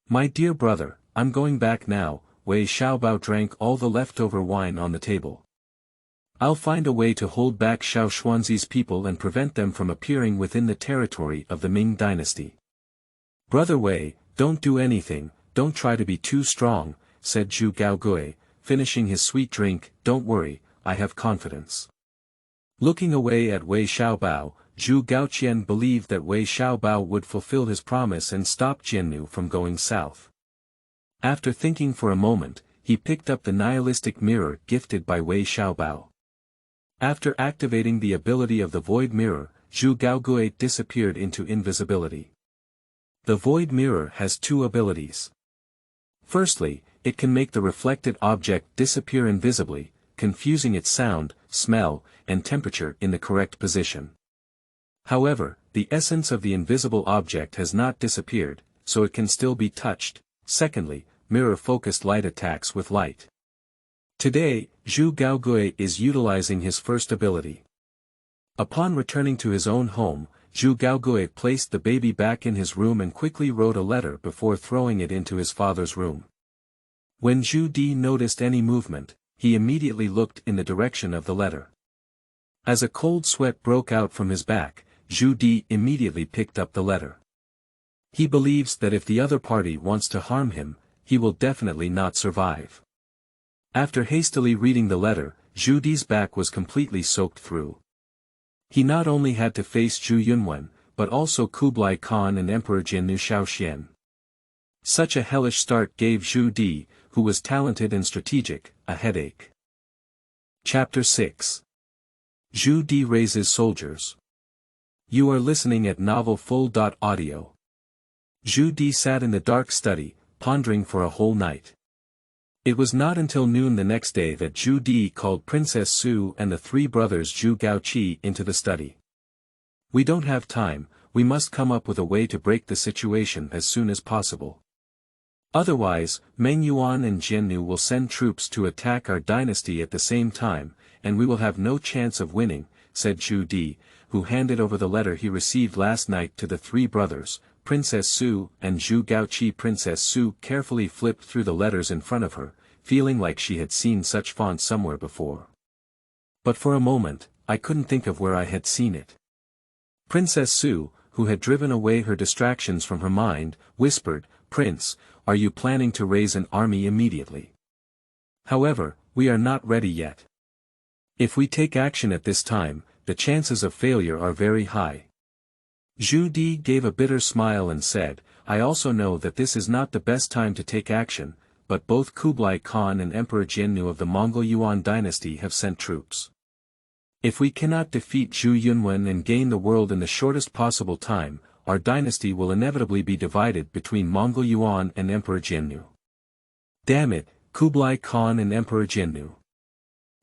"My dear brother, I'm going back now." Wei Xiaobao drank all the leftover wine on the table. "I'll find a way to hold back Xiao Xuanzi's people and prevent them from appearing within the territory of the Ming dynasty." "Brother Wei, don't do anything, don't try to be too strong," said Zhu Gaogui, finishing his sweet drink. "Don't worry, I have confidence." Looking away at Wei Xiaobao, Zhu Gaoqian believed that Wei Xiaobao would fulfill his promise and stop Jiannu from going south. After thinking for a moment, he picked up the nihilistic mirror gifted by Wei Xiaobao. After activating the ability of the Void Mirror, Zhu Gaogui disappeared into invisibility. The Void Mirror has two abilities. Firstly, it can make the reflected object disappear invisibly, confusing its sound, smell, and temperature in the correct position. However, the essence of the invisible object has not disappeared, so it can still be touched. Secondly, mirror-focused light attacks with light. Today, Zhu Gaogui is utilizing his first ability. Upon returning to his own home, Zhu Gaogui placed the baby back in his room and quickly wrote a letter before throwing it into his father's room. When Zhu Di noticed any movement, he immediately looked in the direction of the letter. As a cold sweat broke out from his back, Zhu Di immediately picked up the letter. He believes that if the other party wants to harm him, he will definitely not survive. After hastily reading the letter, Zhu Di's back was completely soaked through. He not only had to face Zhu Yunwen, but also Kublai Khan and Emperor Jiannu Shaoxian. Such a hellish start gave Zhu Di, who was talented and strategic, a headache. Chapter 6. Zhu Di raises soldiers. You are listening at Novel Full.Audio. Zhu Di sat in the dark study, pondering for a whole night. It was not until noon the next day that Zhu Di called Prince.Su and the three brothers Zhu Gaoqi into the study. "We don't have time, we must come up with a way to break the situation as soon as possible. Otherwise, Meng Yuan and Jiannu will send troops to attack our dynasty at the same time, and we will have no chance of winning," said Zhu Di, who handed over the letter he received last night to the three brothers, Prince.Su and Zhu Gaoqi. Prince.Su carefully flipped through the letters in front of her, feeling like she had seen such font somewhere before. "But for a moment, I couldn't think of where I had seen it." Prince.Su, who had driven away her distractions from her mind, whispered, "Prince, are you planning to raise an army immediately? However, we are not ready yet. If we take action at this time, the chances of failure are very high." Zhu Di gave a bitter smile and said, "I also know that this is not the best time to take action, but both Kublai Khan and Emperor Jiannu of the Mongol Yuan dynasty have sent troops. If we cannot defeat Zhu Yunwen and gain the world in the shortest possible time, our dynasty will inevitably be divided between Mongol Yuan and Emperor Jiannu. Damn it, Kublai Khan and Emperor Jiannu.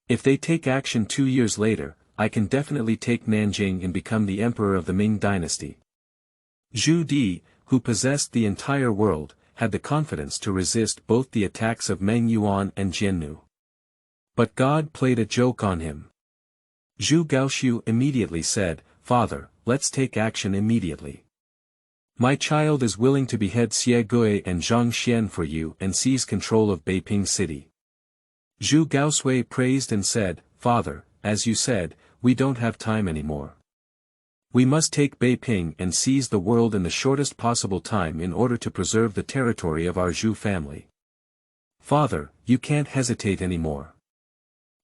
If they take action 2 years later, I can definitely take Nanjing and become the emperor of the Ming dynasty." Zhu Di, who possessed the entire world, had the confidence to resist both the attacks of Meng Yuan and Jiannu. But God played a joke on him. Zhu Gaoxiu immediately said, "Father, let's take action immediately. My child is willing to behead Xie Gui and Zhang Xian for you and seize control of Beiping city." Zhu Gaosui praised and said, "Father, as you said, we don't have time anymore. We must take Beiping and seize the world in the shortest possible time in order to preserve the territory of our Zhu family." Father, you can't hesitate anymore.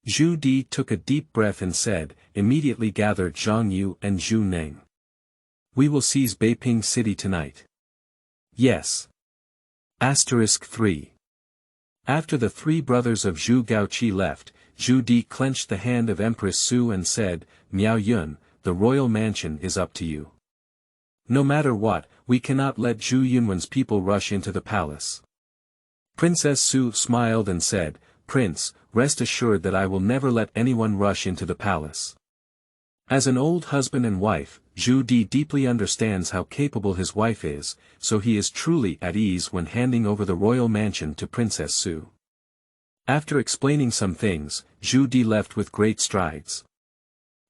Zhu Di took a deep breath and said, immediately gathered Zhang Yu and Zhu Neng. We will seize Beiping city tonight. Yes. Asterisk 3. After the three brothers of Zhu Gaogui left, Zhu Di clenched the hand of Empress Su and said, Miao Yun, the royal mansion is up to you. No matter what, we cannot let Zhu Yunwen's people rush into the palace. Princess Su smiled and said, Prince, rest assured that I will never let anyone rush into the palace. As an old husband and wife, Zhu Di deeply understands how capable his wife is, so he is truly at ease when handing over the royal mansion to Princess Su. After explaining some things, Zhu Di left with great strides.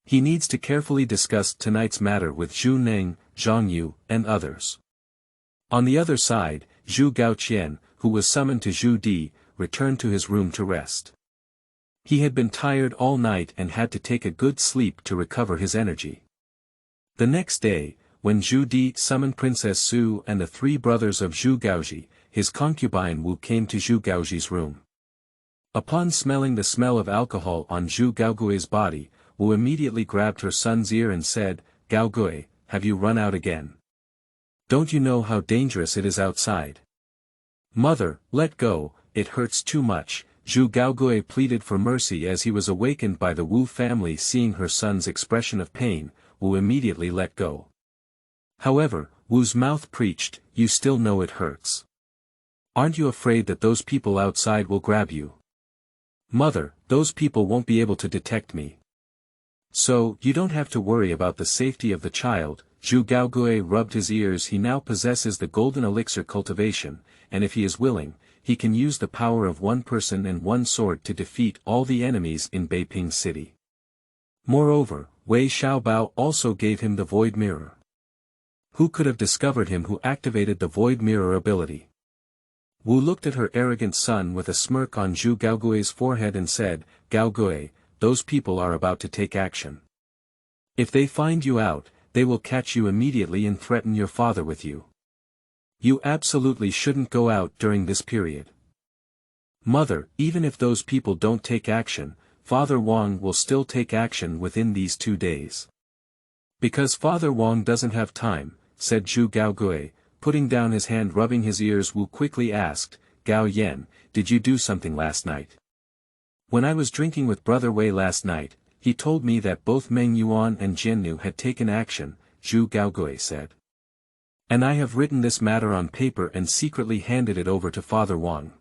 He needs to carefully discuss tonight's matter with Zhu Neng, Zhang Yu, and others. On the other side, Zhu Gaoqian, who was summoned to Zhu Di, returned to his room to rest. He had been tired all night and had to take a good sleep to recover his energy. The next day, when Zhu Di summoned Princess Su and the three brothers of Zhu Gaogui, his concubine Wu came to Zhu Gaogui's room. Upon smelling the smell of alcohol on Zhu Gaogui's body, Wu immediately grabbed her son's ear and said, Gaogui, have you run out again? Don't you know how dangerous it is outside? Mother, let go, it hurts too much. Zhu Gaogui pleaded for mercy as he was awakened by the Wu family. Seeing her son's expression of pain, Wu immediately let go. However, Wu's mouth preached, you still know it hurts. Aren't you afraid that those people outside will grab you? Mother, those people won't be able to detect me. So, you don't have to worry about the safety of the child. Zhu Gaogui rubbed his ears. He now possesses the golden elixir cultivation, and if he is willing, he can use the power of one person and one sword to defeat all the enemies in Beiping city. Moreover, Wei Xiaobao also gave him the void mirror. Who could have discovered him who activated the void mirror ability? Wu looked at her arrogant son with a smirk on Zhu Gaogui's forehead and said, Gaogui, those people are about to take action. If they find you out, they will catch you immediately and threaten your father with you. You absolutely shouldn't go out during this period. Mother, even if those people don't take action, Father Wang will still take action within these 2 days. Because Father Wang doesn't have time, said Zhu Gaogui, putting down his hand rubbing his ears. Wu quickly asked, Gao Yan, did you do something last night? When I was drinking with Brother Wei last night, he told me that both Meng Yuan and Jiannu had taken action, Zhu Gaogui said. And I have written this matter on paper and secretly handed it over to Father Wang.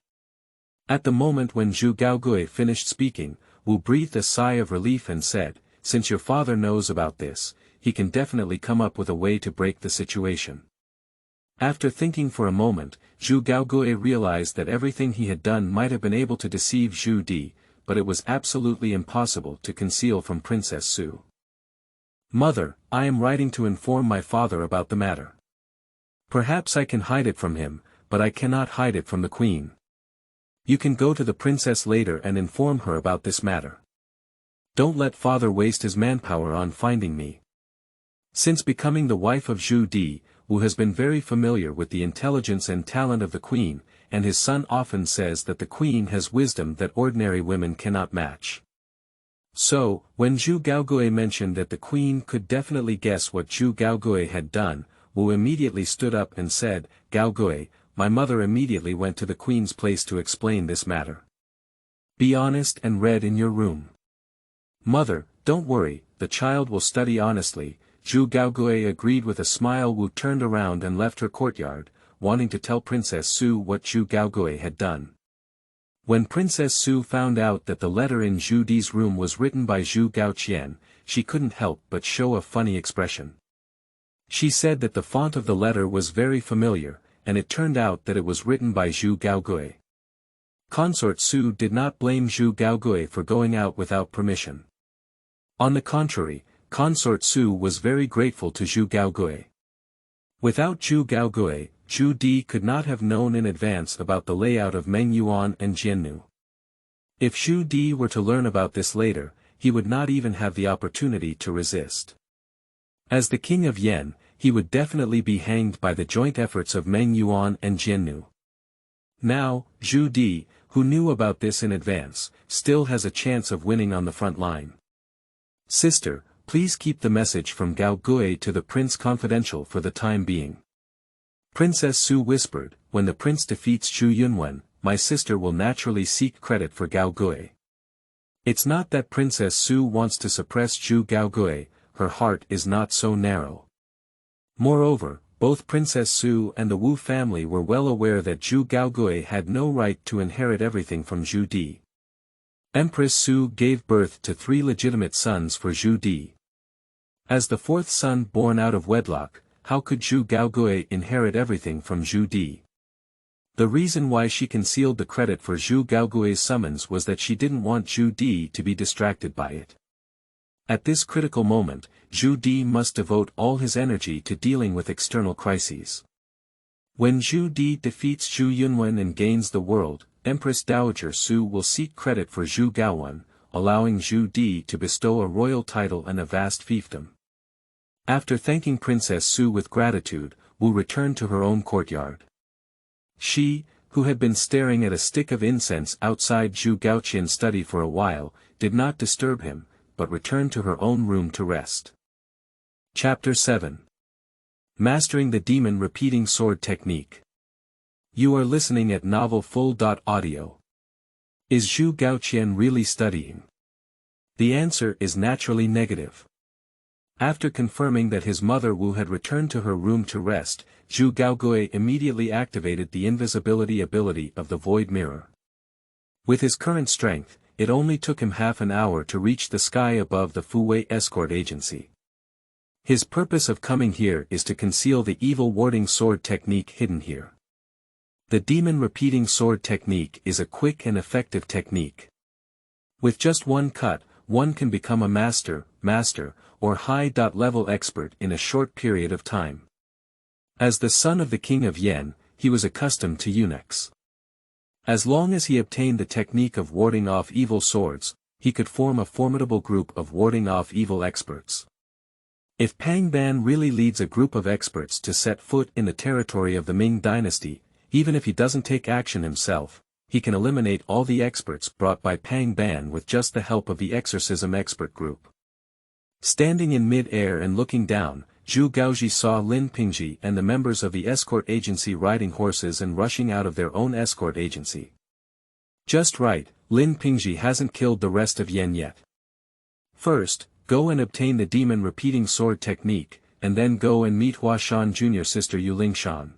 At the moment when Zhu Gaogui finished speaking, Wu breathed a sigh of relief and said, since your father knows about this, he can definitely come up with a way to break the situation. After thinking for a moment, Zhu Gaogui realized that everything he had done might have been able to deceive Zhu Di, but it was absolutely impossible to conceal from Princess Su. Mother, I am writing to inform my father about the matter. Perhaps I can hide it from him, but I cannot hide it from the queen. You can go to the princess later and inform her about this matter. Don't let father waste his manpower on finding me. Since becoming the wife of Zhu Di, Wu has been very familiar with the intelligence and talent of the queen, and his son often says that the queen has wisdom that ordinary women cannot match. So, when Zhu Gaogui mentioned that the queen could definitely guess what Zhu Gaogui had done, Wu immediately stood up and said, Gaogui, my mother immediately went to the queen's place to explain this matter. Be honest and read in your room. Mother, don't worry, the child will study honestly. Zhu Gaogui agreed with a smile. Wu turned around and left her courtyard, wanting to tell Princess Su what Zhu Gaogui had done. When Princess Su found out that the letter in Zhu Di's room was written by Zhu Gaoqian, she couldn't help but show a funny expression. She said that the font of the letter was very familiar, and it turned out that it was written by Zhu Gaogui. Consort Su did not blame Zhu Gaogui for going out without permission. On the contrary, Consort Su was very grateful to Zhu Gaogui. Without Zhu Gaogui, Zhu Di could not have known in advance about the layout of Meng Yuan and Jiannu. If Zhu Di were to learn about this later, he would not even have the opportunity to resist. As the king of Yan, he would definitely be hanged by the joint efforts of Meng Yuan and Jiannu. Now, Zhu Di, who knew about this in advance, still has a chance of winning on the front line. Sister, please keep the message from Gaogui to the prince confidential for the time being. Princess Su whispered, when the prince defeats Zhu Yunwen, my sister will naturally seek credit for Gaogui. It's not that Princess Su wants to suppress Zhu Gaogui, her heart is not so narrow. Moreover, both Princess Su and the Wu family were well aware that Zhu Gaogui had no right to inherit everything from Zhu Di. Empress Su gave birth to 3 legitimate sons for Zhu Di. As the 4th son born out of wedlock, how could Zhu Gaogui inherit everything from Zhu Di? The reason why she concealed the credit for Zhu Gaogui's summons was that she didn't want Zhu Di to be distracted by it. At this critical moment, Zhu Di must devote all his energy to dealing with external crises. When Zhu Di defeats Zhu Yunwen and gains the world, Empress Dowager Su will seek credit for Zhu Gaowen, allowing Zhu Di to bestow a royal title and a vast fiefdom. After thanking Princess Su with gratitude, Wu returned to her own courtyard. She, who had been staring at a stick of incense outside Zhu Gaoqian's study for a while, did not disturb him, but returned to her own room to rest. Chapter 7. Mastering the Demon Repeating Sword Technique. You are listening at Novel Full.audio. Is Zhu Gaoqian really studying? The answer is naturally negative. After confirming that his mother Wu had returned to her room to rest, Zhu Gaogui immediately activated the invisibility ability of the Void Mirror. With his current strength, it only took him half an hour to reach the sky above the Fuwei escort agency. His purpose of coming here is to conceal the evil warding sword technique hidden here. The demon repeating sword technique is a quick and effective technique. With just one cut, one can become a master, or high-level expert in a short period of time. As the son of the king of Yan, he was accustomed to eunuchs. As long as he obtained the technique of warding off evil swords, he could form a formidable group of warding off evil experts. If Pang Ban really leads a group of experts to set foot in the territory of the Ming dynasty, even if he doesn't take action himself, he can eliminate all the experts brought by Pang Ban with just the help of the exorcism expert group. Standing in mid-air and looking down, Zhu Gaogui saw Lin Pingji and the members of the escort agency riding horses and rushing out of their own escort agency. Just right, Lin Pingji hasn't killed the rest of Yan yet. First, go and obtain the demon repeating sword technique, and then go and meet Hua Shan Jr.'s sister Yuling Shan.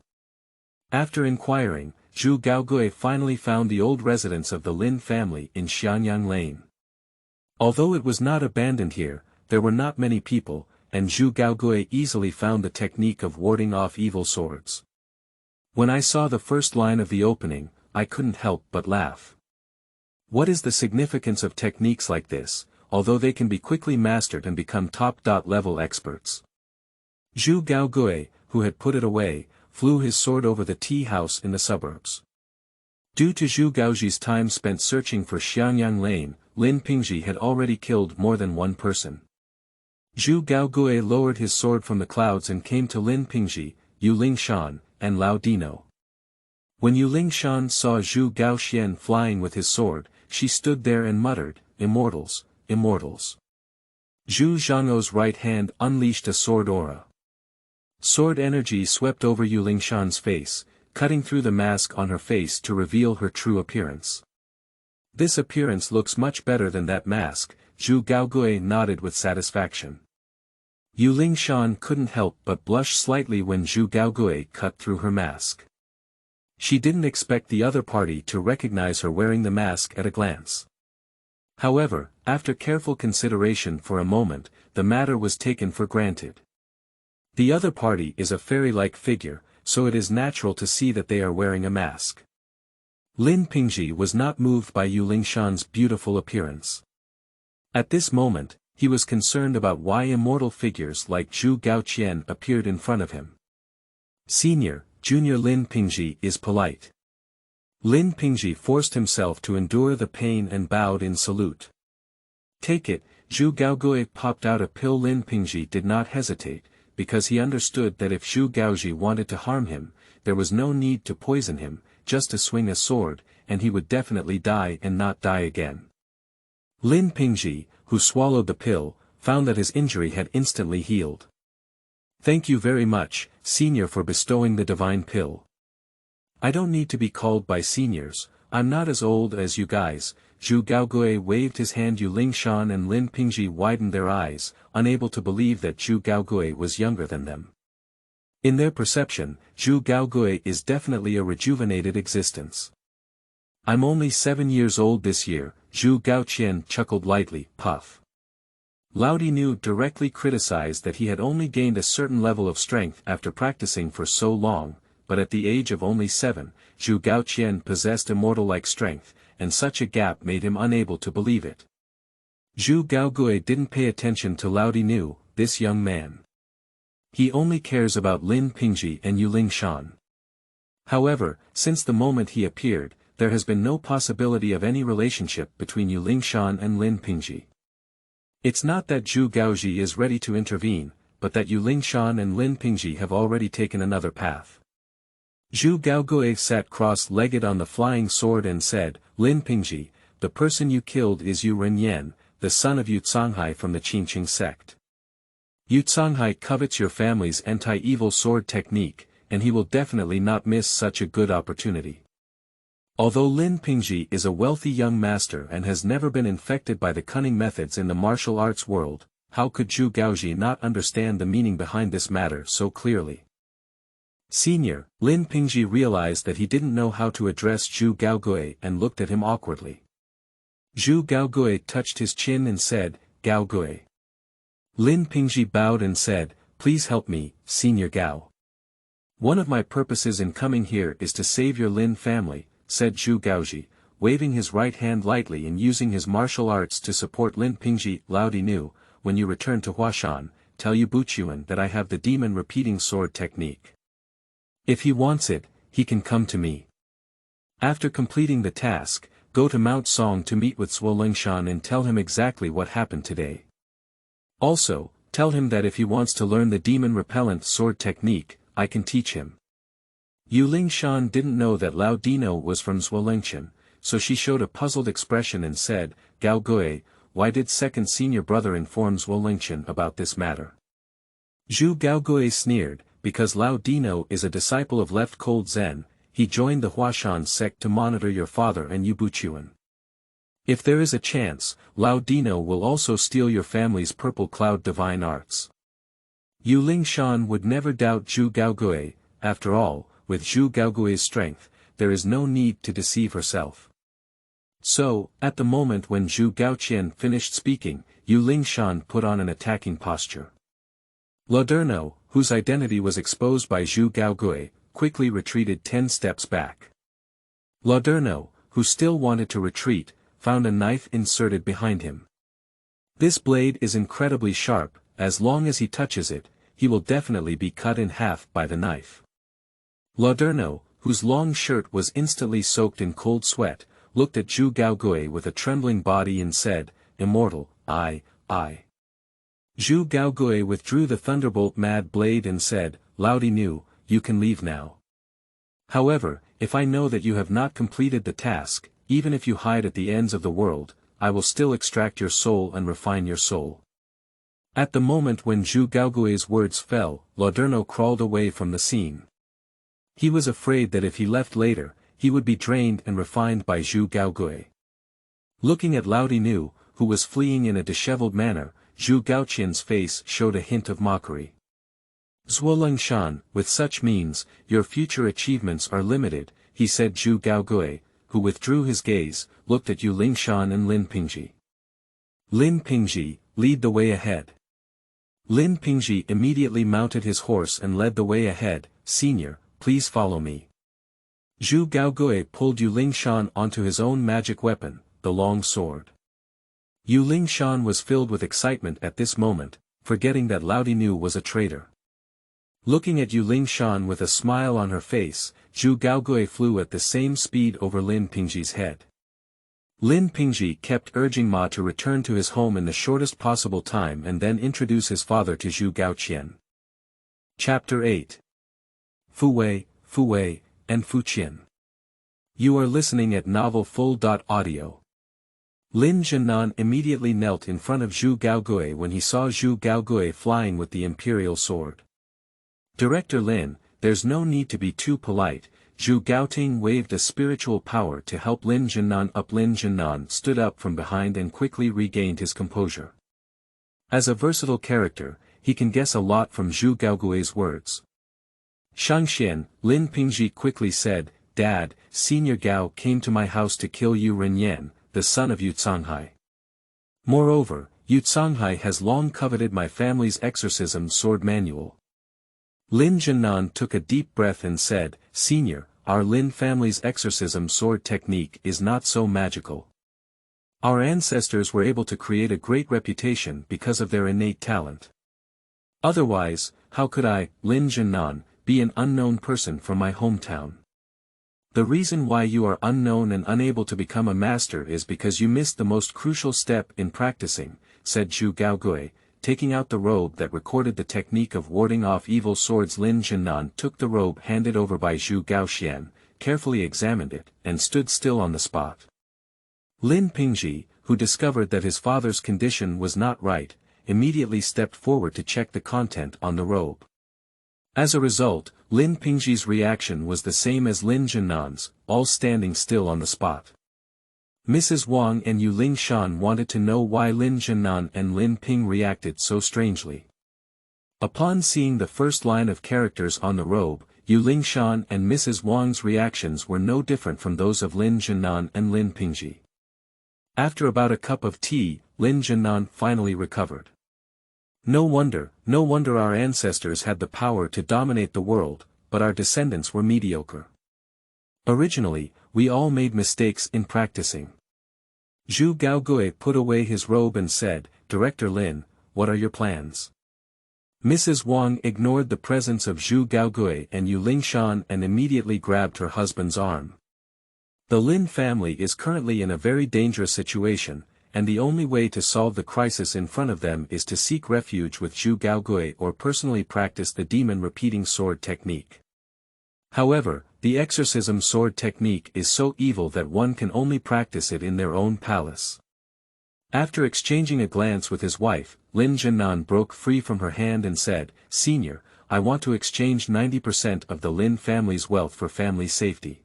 After inquiring, Zhu Gaogui finally found the old residence of the Lin family in Xianyang Lane. Although it was not abandoned here, there were not many people, and Zhu Gaogui easily found the technique of warding off evil swords. When I saw the first line of the opening, I couldn't help but laugh. What is the significance of techniques like this, although they can be quickly mastered and become top-level experts? Zhu Gaogui, who had put it away, flew his sword over the tea house in the suburbs. Due to Zhu Gaogui's time spent searching for Xianyang Lane, Lin Pingji had already killed more than one person. Zhu Gaogui lowered his sword from the clouds and came to Lin Pingji, Yuling Shan, and Lao Dino. When Yuling Shan saw Zhu Gaoxian flying with his sword, she stood there and muttered, "Immortals, immortals." Zhu Zhangou's right hand unleashed a sword aura. Sword energy swept over Yuling Shan's face, cutting through the mask on her face to reveal her true appearance. This appearance looks much better than that mask, Zhu Gaogui nodded with satisfaction. Yuling Shan couldn't help but blush slightly when Zhu Gaogui cut through her mask. She didn't expect the other party to recognize her wearing the mask at a glance. However, after careful consideration for a moment, the matter was taken for granted. The other party is a fairy-like figure, so it is natural to see that they are wearing a mask. Lin Pingji was not moved by Yuling Shan's beautiful appearance. At this moment, he was concerned about why immortal figures like Zhu Gaoqian appeared in front of him. Junior Lin Pingji is polite. Lin Pingji forced himself to endure the pain and bowed in salute. Take it, Zhu Gaogui popped out a pill. Lin Pingji did not hesitate, because he understood that if Zhu Gaogui wanted to harm him, there was no need to poison him, just to swing a sword, and he would definitely die and not die again. Lin Pingji, who swallowed the pill, found that his injury had instantly healed. Thank you very much, senior, for bestowing the divine pill. I don't need to be called by seniors, I'm not as old as you guys. Zhu Gaogui waved his hand. Yu Lingshan and Lin Pingji widened their eyes, unable to believe that Zhu Gaogui was younger than them. In their perception, Zhu Gaogui is definitely a rejuvenated existence. I'm only 7 years old this year, Zhu Gaoqian chuckled lightly, puff. Lao-Di-Nu directly criticized that he had only gained a certain level of strength after practicing for so long, but at the age of only 7, Zhu Gaoqian possessed immortal-like strength, and such a gap made him unable to believe it. Zhu Gaogui didn't pay attention to Lao-Di-Nu, this young man. He only cares about Lin Pingji and Yu Lingshan. However, since the moment he appeared, there has been no possibility of any relationship between Yu Lingshan and Lin Pingji. It's not that Zhu Gaogui is ready to intervene, but that Yu Lingshan and Lin Pingji have already taken another path. Zhu Gaogui sat cross-legged on the flying sword and said, Lin Pingji, the person you killed is Yu Renyan, the son of Yu Canghai from the Qingqing sect. Yu Canghai covets your family's anti-evil sword technique, and he will definitely not miss such a good opportunity. Although Lin Pingji is a wealthy young master and has never been infected by the cunning methods in the martial arts world, how could Zhu Gaogui not understand the meaning behind this matter so clearly? Senior, Lin Pingji realized that he didn't know how to address Zhu Gaogui and looked at him awkwardly. Zhu Gaogui touched his chin and said, Gaogui. Lin Pingji bowed and said, please help me, Senior Gao. One of my purposes in coming here is to save your Lin family, said Zhu Gaogui, waving his right hand lightly and using his martial arts to support Lin Pingji. Lao-Di-Nu, when you return to Huashan, tell Yu Buchuan that I have the demon repeating sword technique. If he wants it, he can come to me. After completing the task, go to Mount Song to meet with Zhuo Lingshan and tell him exactly what happened today. Also, tell him that if he wants to learn the demon repellent sword technique, I can teach him. Yu Lingshan didn't know that Lao-Di-Nu was from Zhuo Lingshan, so she showed a puzzled expression and said, Gaogui, why did second senior brother inform Zhuo Lingshan about this matter? Zhu Gaogui sneered, because Lao-Di-Nu is a disciple of Left Cold Zen, he joined the Huashan sect to monitor your father and Yu Buchuan. If there is a chance, Lao-Di-Nu will also steal your family's purple cloud divine arts. Yu Lingshan would never doubt Zhu Gaogui. After all, with Zhu Gaogui's strength, there is no need to deceive herself. So, at the moment when Zhu Gaoqian finished speaking, Yu Lingshan put on an attacking posture. Lao-Di-Nu, whose identity was exposed by Zhu Gaogui, quickly retreated 10 steps back. Lao-Di-Nu, who still wanted to retreat, found a knife inserted behind him. This blade is incredibly sharp, as long as he touches it, he will definitely be cut in half by the knife. Lao-Di-Nu, whose long shirt was instantly soaked in cold sweat, looked at Zhu Gaogui with a trembling body and said, Immortal, I. Zhu Gaogui withdrew the thunderbolt mad blade and said, Lao-Di-Nu, you can leave now. However, if I know that you have not completed the task, even if you hide at the ends of the world, I will still extract your soul and refine your soul. At the moment when Zhu Gaogui's words fell, Lao-Di-Nu crawled away from the scene. He was afraid that if he left later, he would be drained and refined by Zhu Gaogui. Looking at Lao-Di-Nu, who was fleeing in a disheveled manner, Zhu Gaoqian's face showed a hint of mockery. Zhuo Lingshan, with such means, your future achievements are limited, he said. Zhu Gaogui, who withdrew his gaze, looked at Yu Lingshan and Lin Pingji. Lin Pingji, lead the way ahead. Lin Pingji immediately mounted his horse and led the way ahead. Senior, please follow me. Zhu Gaogui pulled Yu Lingshan onto his own magic weapon, the long sword. Yu Lingshan was filled with excitement at this moment, forgetting that Lao-Di-Nu was a traitor. Looking at Yu Lingshan with a smile on her face, Zhu Gaogui flew at the same speed over Lin Pingji's head. Lin Pingji kept urging Ma to return to his home in the shortest possible time and then introduce his father to Zhu Gaoqian. Chapter 8. Fuwei, and Fuqian. You are listening at Novel Full.Audio. Lin.Yan immediately knelt in front of Zhu Gaogui when he saw Zhu Gaogui flying with the imperial sword. Director Lin, there's no need to be too polite. Zhu Gaoting waved a spiritual power to help Lin.Yan up. Lin.Yan stood up from behind and quickly regained his composure. As a versatile character, he can guess a lot from Zhu Gaogui's words. Shangxian, Lin Pingji quickly said, Dad, Senior Gao came to my house to kill Yu Renyan, the son of Yu Canghai. Moreover, Yu Canghai has long coveted my family's exorcism sword manual. Lin.Yan took a deep breath and said, Senior, our Lin family's exorcism sword technique is not so magical. Our ancestors were able to create a great reputation because of their innate talent. Otherwise, how could I, Lin.Yan, be an unknown person from my hometown? The reason why you are unknown and unable to become a master is because you missed the most crucial step in practicing, said Zhu Gaogui, taking out the robe that recorded the technique of warding off evil swords. Lin.Yan took the robe handed over by Zhu Gaoxian, carefully examined it, and stood still on the spot. Lin Pingji, who discovered that his father's condition was not right, immediately stepped forward to check the content on the robe. As a result, Lin Pingji's reaction was the same as Lin.Yan's, all standing still on the spot. Mrs. Wang and Yu Lingshan wanted to know why Lin.Yan and Lin Ping reacted so strangely. Upon seeing the first line of characters on the robe, Yu Lingshan and Mrs. Wang's reactions were no different from those of Lin.Yan and Lin Pingji. After about a cup of tea, Lin.Yan finally recovered. No wonder our ancestors had the power to dominate the world, but our descendants were mediocre. Originally, we all made mistakes in practicing. Zhu Gaogui put away his robe and said, Director Lin, what are your plans? Mrs. Wang ignored the presence of Zhu Gaogui and Yu Lingshan and immediately grabbed her husband's arm. The Lin family is currently in a very dangerous situation, and the only way to solve the crisis in front of them is to seek refuge with Zhu Gaogui or personally practice the demon-repeating sword technique. However, the exorcism sword technique is so evil that one can only practice it in their own palace. After exchanging a glance with his wife, Lin.Yan broke free from her hand and said, Senior, I want to exchange 90% of the Lin family's wealth for family safety.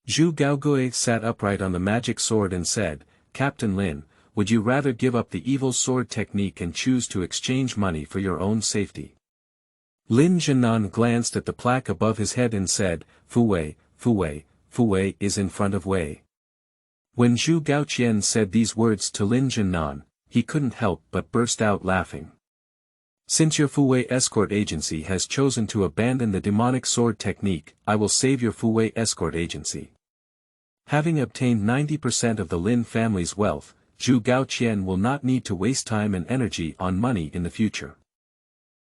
Zhu Gaogui sat upright on the magic sword and said, Captain Lin, would you rather give up the evil sword technique and choose to exchange money for your own safety? Lin.Yan glanced at the plaque above his head and said, Fuwei, Fuwei, Fuwei is in front of Wei. When Zhu Gaoqian said these words to Lin.Yan, he couldn't help but burst out laughing. Since your Fuwei escort agency has chosen to abandon the demonic sword technique, I will save your Fuwei escort agency. Having obtained 90% of the Lin family's wealth, Zhu Gaoqian will not need to waste time and energy on money in the future.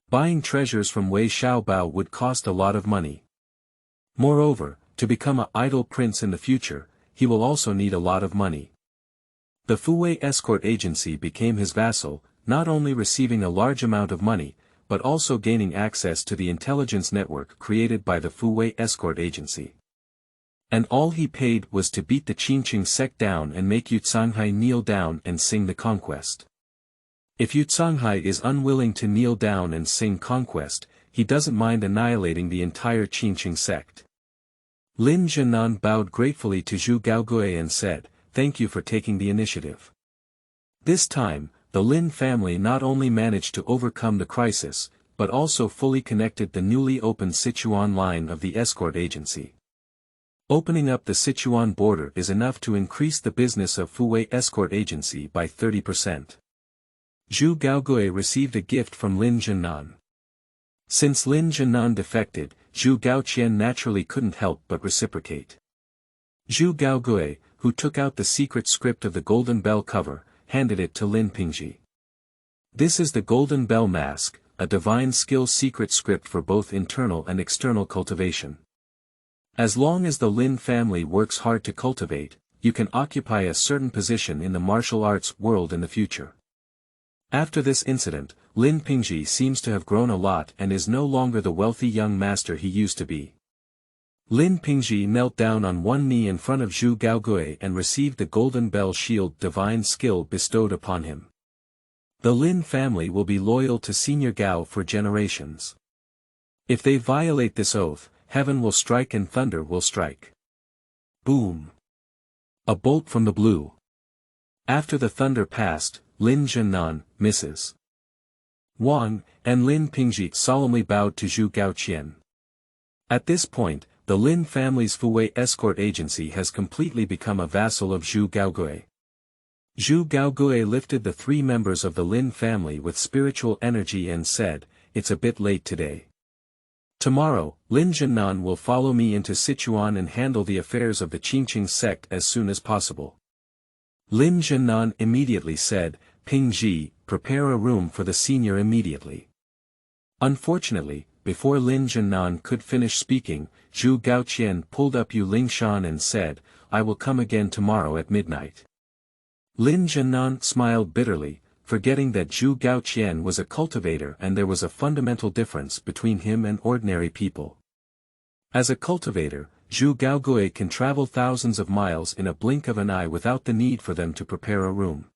Buying treasures from Wei Xiaobao would cost a lot of money. Moreover, to become an idol prince in the future, he will also need a lot of money. The Fuwei escort agency became his vassal, not only receiving a large amount of money, but also gaining access to the intelligence network created by the Fuwei escort agency. And all he paid was to beat the Qingqing sect down and make Yu Canghai kneel down and sing the conquest. If Yu Canghai is unwilling to kneel down and sing conquest, he doesn't mind annihilating the entire Qingqing sect. Lin.Yan bowed gratefully to Zhu Gaogui and said, Thank you for taking the initiative. This time, the Lin family not only managed to overcome the crisis, but also fully connected the newly opened Sichuan line of the escort agency. Opening up the Sichuan border is enough to increase the business of Fuwei escort agency by 30%. Zhu Gaogui received a gift from Lin.Yan. Since Lin.Yan defected, Zhu Gaoqian naturally couldn't help but reciprocate. Zhu Gaogui, who took out the secret script of the Golden Bell cover, handed it to Lin Pingji. This is the Golden Bell Mask, a divine skill secret script for both internal and external cultivation. As long as the Lin family works hard to cultivate, you can occupy a certain position in the martial arts world in the future. After this incident, Lin Pingji seems to have grown a lot and is no longer the wealthy young master he used to be. Lin Pingji knelt down on one knee in front of Zhu Gaogui and received the golden bell shield divine skill bestowed upon him. The Lin family will be loyal to Senior Gao for generations. If they violate this oath, heaven will strike and thunder will strike. Boom! A bolt from the blue. After the thunder passed, Lin Zhannan, Mrs. Wang, and Lin Pingji solemnly bowed to Zhu Gaoqian. At this point, the Lin family's Fuwei escort agency has completely become a vassal of Zhu Gaogui. Zhu Gaogui lifted the 3 members of the Lin family with spiritual energy and said, "It's a bit late today. Tomorrow, Lin Zhannan will follow me into Sichuan and handle the affairs of the Qingqing sect as soon as possible." Lin Zhannan immediately said, "Pingji, prepare a room for the senior immediately." Unfortunately, before Lin Zhannan could finish speaking, Zhu Gaoqian pulled up Yu Lingshan and said, "I will come again tomorrow at midnight." Lin Zhannan smiled bitterly, forgetting that Zhu Gaoqian was a cultivator and there was a fundamental difference between him and ordinary people. As a cultivator, Zhu Gaogui can travel thousands of miles in a blink of an eye without the need for them to prepare a room.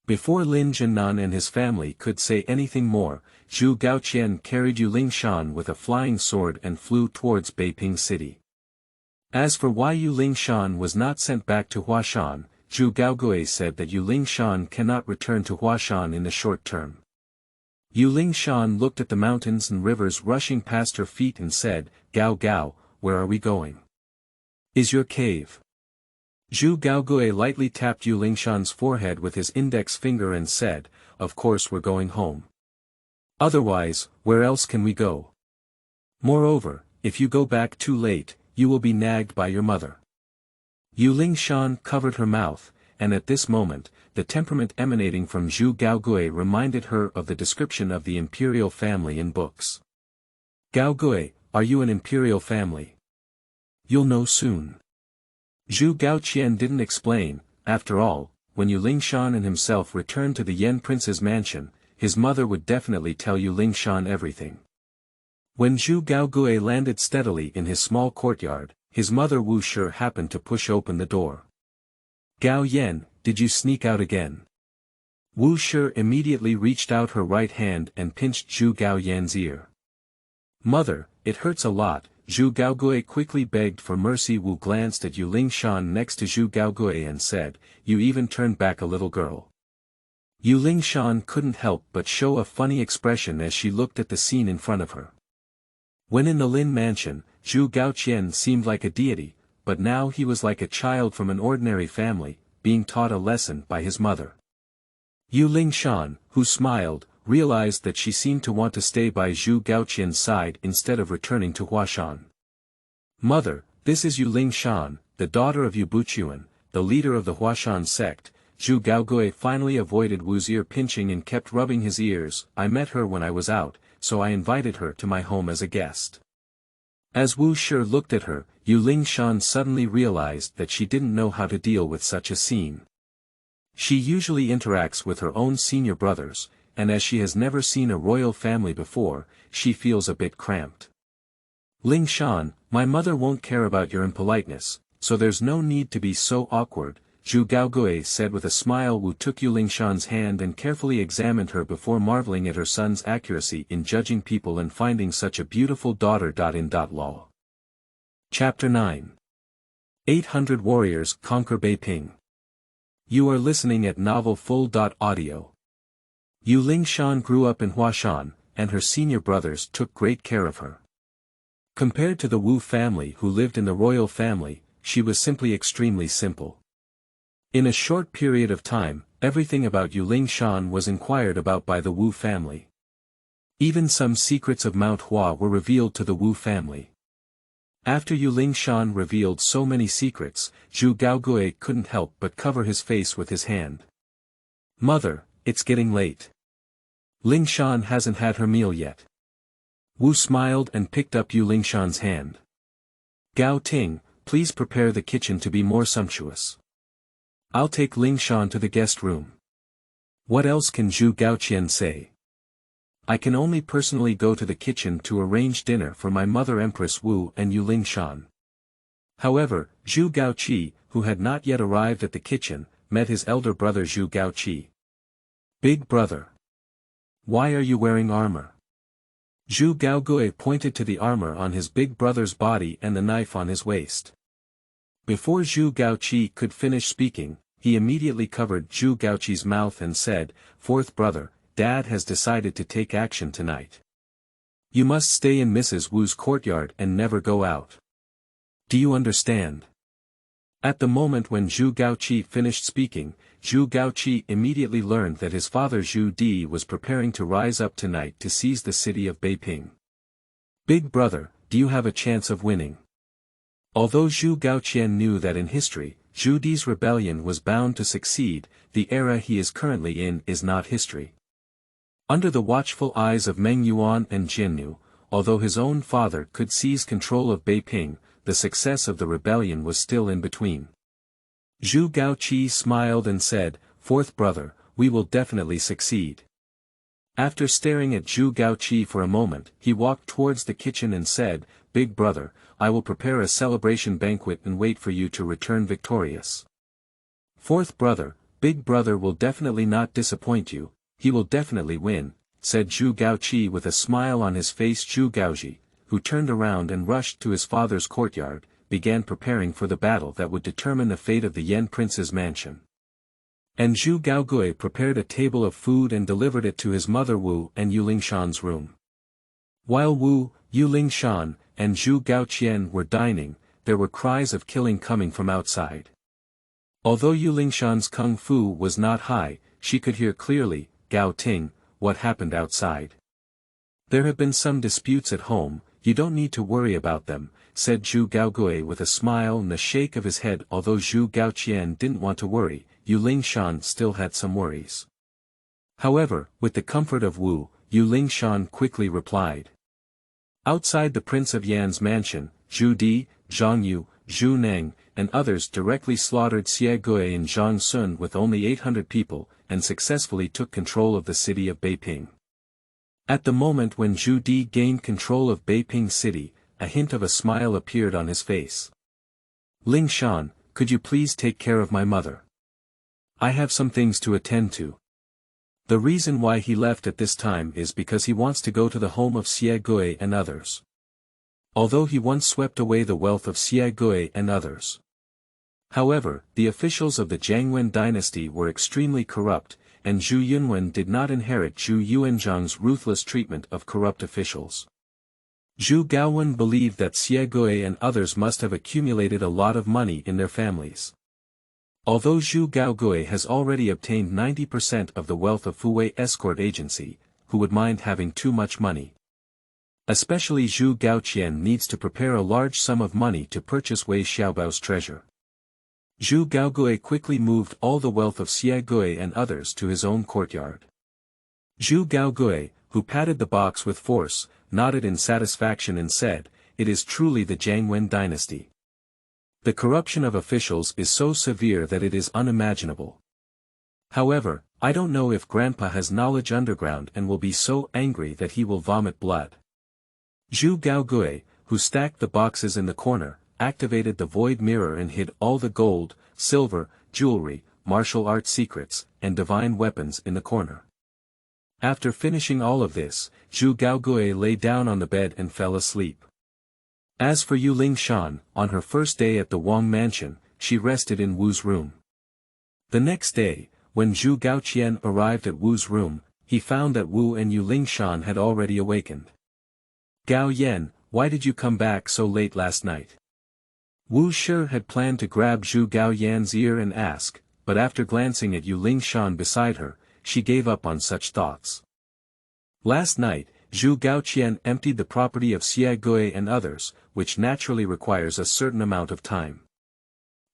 Before Lin Zhannan and his family could say anything more, Zhu Gaoqian carried Yu Lingshan with a flying sword and flew towards Beiping city. As for why Yu Lingshan was not sent back to Huashan, Zhu Gaogui said that Yu Lingshan cannot return to Huashan in the short term. Yu Lingshan looked at the mountains and rivers rushing past her feet and said, "Gao Gao, where are we going? Is your cave?" Zhu Gaogui lightly tapped Yu Lingshan's forehead with his index finger and said, "Of course we're going home. Otherwise, where else can we go? Moreover, if you go back too late, you will be nagged by your mother." Yu Lingshan covered her mouth, and at this moment, the temperament emanating from Zhu Gaogui reminded her of the description of the imperial family in books. "Gaogui, are you an imperial family? You'll know soon." Zhu Gaoqian didn't explain. After all, when Yu Lingshan and himself returned to the Yan prince's mansion, his mother would definitely tell Yu Lingshan everything. When Zhu Gaogui landed steadily in his small courtyard, his mother Wu Shi happened to push open the door. "Gao Yan, did you sneak out again?" Wu Shi immediately reached out her right hand and pinched Zhu Gaoyan's ear. "Mother, it hurts a lot." Zhu Gaogui quickly begged for mercy. Wu glanced at Yu Lingshan next to Zhu Gaogui and said, "You even turned back a little girl." Yu Lingshan couldn't help but show a funny expression as she looked at the scene in front of her. When in the Lin mansion, Zhu Gaoqian seemed like a deity, but now he was like a child from an ordinary family, being taught a lesson by his mother. Yu Lingshan, who smiled, realized that she seemed to want to stay by Zhu Gaoqian's side instead of returning to Huashan. "Mother, this is Yu Lingshan, the daughter of Yu Buchuan, the leader of the Huashan sect." Zhu Gaogui finally avoided Wu's ear pinching and kept rubbing his ears. "I met her when I was out, so I invited her to my home as a guest." As Wu Shi looked at her, Yu Lingshan suddenly realized that she didn't know how to deal with such a scene. She usually interacts with her own senior brothers, and as she has never seen a royal family before, she feels a bit cramped. "Lingshan, my mother won't care about your impoliteness, so there's no need to be so awkward," Zhu Gaogui said with a smile. Wu took Yu Lingshan's hand and carefully examined her before marveling at her son's accuracy in judging people and finding such a beautiful daughter.In.Law. Chapter 9. 800 Warriors Conquer Beiping. You are listening at Novel Full.Audio. Yu Lingshan grew up in Huashan, and her senior brothers took great care of her. Compared to the Wu family who lived in the royal family, she was simply extremely simple. In a short period of time, everything about Yu Lingshan was inquired about by the Wu family. Even some secrets of Mount Hua were revealed to the Wu family. After Yu Lingshan revealed so many secrets, Zhu Gaogui couldn't help but cover his face with his hand. "Mother, it's getting late. Lingshan hasn't had her meal yet." Wu smiled and picked up Yu Lingshan's hand. "Gao Ting, please prepare the kitchen to be more sumptuous. I'll take Lingshan to the guest room." What else can Zhu Gaoqian say? I can only personally go to the kitchen to arrange dinner for my mother Empress Wu and Yuling Shan. However, Zhu Gaogui, who had not yet arrived at the kitchen, met his elder brother Zhu Gaogui. Big brother. Why are you wearing armor? Zhu Gaogui pointed to the armor on his big brother's body and the knife on his waist. Before Zhu Gaogui could finish speaking, he immediately covered Zhu Gaogui's mouth and said, "Fourth brother, Dad has decided to take action tonight. You must stay in Mrs. Wu's courtyard and never go out. Do you understand?" At the moment when Zhu Gaogui finished speaking, Zhu Gaogui immediately learned that his father Zhu Di was preparing to rise up tonight to seize the city of Beiping. Big brother, do you have a chance of winning? Although Zhu Gaoqian knew that in history, Zhu Di's rebellion was bound to succeed, the era he is currently in is not history. Under the watchful eyes of Meng Yuan and Jinnu, although his own father could seize control of Beiping, the success of the rebellion was still in between. Zhu Gaoqi smiled and said, "Fourth brother, we will definitely succeed." After staring at Zhu Gaoqi for a moment, he walked towards the kitchen and said, "Big brother, I will prepare a celebration banquet and wait for you to return victorious." "Fourth brother, Big brother will definitely not disappoint you. He will definitely win," said Zhu Gaoqi with a smile on his face. Zhu Gaoji, who turned around and rushed to his father's courtyard, began preparing for the battle that would determine the fate of the Yan prince's mansion. And Zhu Gaogui prepared a table of food and delivered it to his mother Wu and Yuling Shan's room. While Wu, Yuling Shan, and Zhu Gaoqian were dining, there were cries of killing coming from outside. Although Yuling Shan's kung fu was not high, she could hear clearly, "Gao Ting, what happened outside?" "There have been some disputes at home, you don't need to worry about them," said Zhu Gaogui with a smile and a shake of his head. Although Zhu Gaoqian didn't want to worry, Yuling Shan still had some worries. However, with the comfort of Wu, Yuling Shan quickly replied. Outside the Prince of Yan's mansion, Zhu Di, Zhang Yu, Zhu Neng, and others directly slaughtered Xie Gui and Zhang Sun with only 800 people, and successfully took control of the city of Beiping. At the moment when Zhu Di gained control of Beiping city, a hint of a smile appeared on his face. "Ling Shan, could you please take care of my mother? I have some things to attend to." The reason why he left at this time is because he wants to go to the home of Xie Gui and others. Although he once swept away the wealth of Xie Gui and others. However, the officials of the Jiangwen dynasty were extremely corrupt, and Zhu Yunwen did not inherit Zhu Yuanzhang's ruthless treatment of corrupt officials. Zhu Gaowen believed that Xie Gui and others must have accumulated a lot of money in their families. Although Zhu Gaogui has already obtained 90% of the wealth of Fuwei escort agency, who would mind having too much money? Especially Zhu Gaoqian needs to prepare a large sum of money to purchase Wei Xiaobao's treasure. Zhu Gaogui quickly moved all the wealth of Xie Gui and others to his own courtyard. Zhu Gaogui, who patted the box with force, nodded in satisfaction and said, "It is truly the Jiangwen dynasty. The corruption of officials is so severe that it is unimaginable. However, I don't know if Grandpa has knowledge underground and will be so angry that he will vomit blood." Zhu Gaogui, who stacked the boxes in the corner, activated the void mirror and hid all the gold, silver, jewelry, martial arts secrets, and divine weapons in the corner. After finishing all of this, Zhu Gaogui lay down on the bed and fell asleep. As for Yuling Shan, on her first day at the Wang mansion, she rested in Wu's room. The next day, when Zhu Gaoqian arrived at Wu's room, he found that Wu and Yuling Shan had already awakened. "Gao Yan, why did you come back so late last night?" Wu Shi had planned to grab Zhu Gaoyan's ear and ask, but after glancing at Yuling Shan beside her, she gave up on such thoughts. Last night, Zhu Gaoqian emptied the property of Xie Gui and others, which naturally requires a certain amount of time.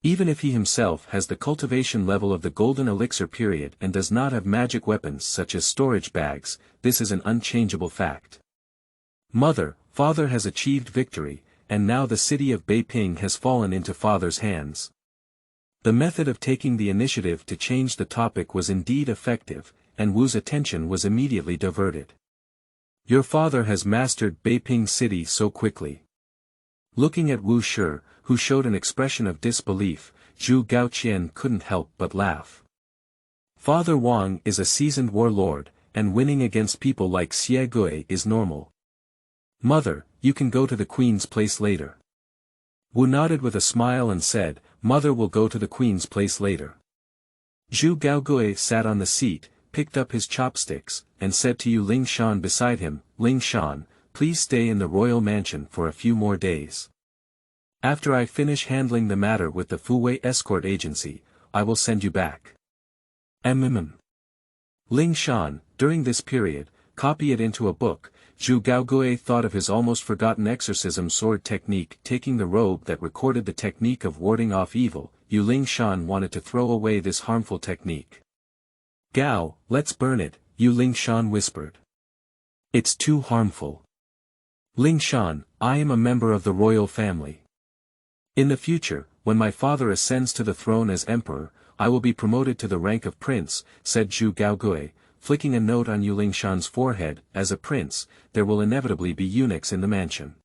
Even if he himself has the cultivation level of the golden elixir period and does not have magic weapons such as storage bags, this is an unchangeable fact. Mother, father has achieved victory, and now the city of Beiping has fallen into father's hands. The method of taking the initiative to change the topic was indeed effective, and Wu's attention was immediately diverted. Your father has mastered Beiping city so quickly. Looking at Wu Shi, who showed an expression of disbelief, Zhu Gaogui couldn't help but laugh. Father Wang is a seasoned warlord, and winning against people like Xie Gui is normal. Mother, you can go to the queen's place later. Wu nodded with a smile and said, Mother will go to the queen's place later. Zhu Gaogui sat on the seat, picked up his chopsticks, and said to Ling.Yan beside him, Ling.Yan, please stay in the royal mansion for a few more days. After I finish handling the matter with the Fuwei escort agency, I will send you back. Ling.Yan, during this period, copy it into a book. Zhu Gaogui thought of his almost forgotten exorcism sword technique, taking the robe that recorded the technique of warding off evil. Ling.Yan wanted to throw away this harmful technique. Gao, let's burn it, Ling.Yan whispered. It's too harmful. Ling.Yan, I am a member of the royal family. In the future, when my father ascends to the throne as emperor, I will be promoted to the rank of prince, said Zhu Gaogui, flicking a note on Ling.Yan's forehead. As a prince, there will inevitably be eunuchs in the mansion.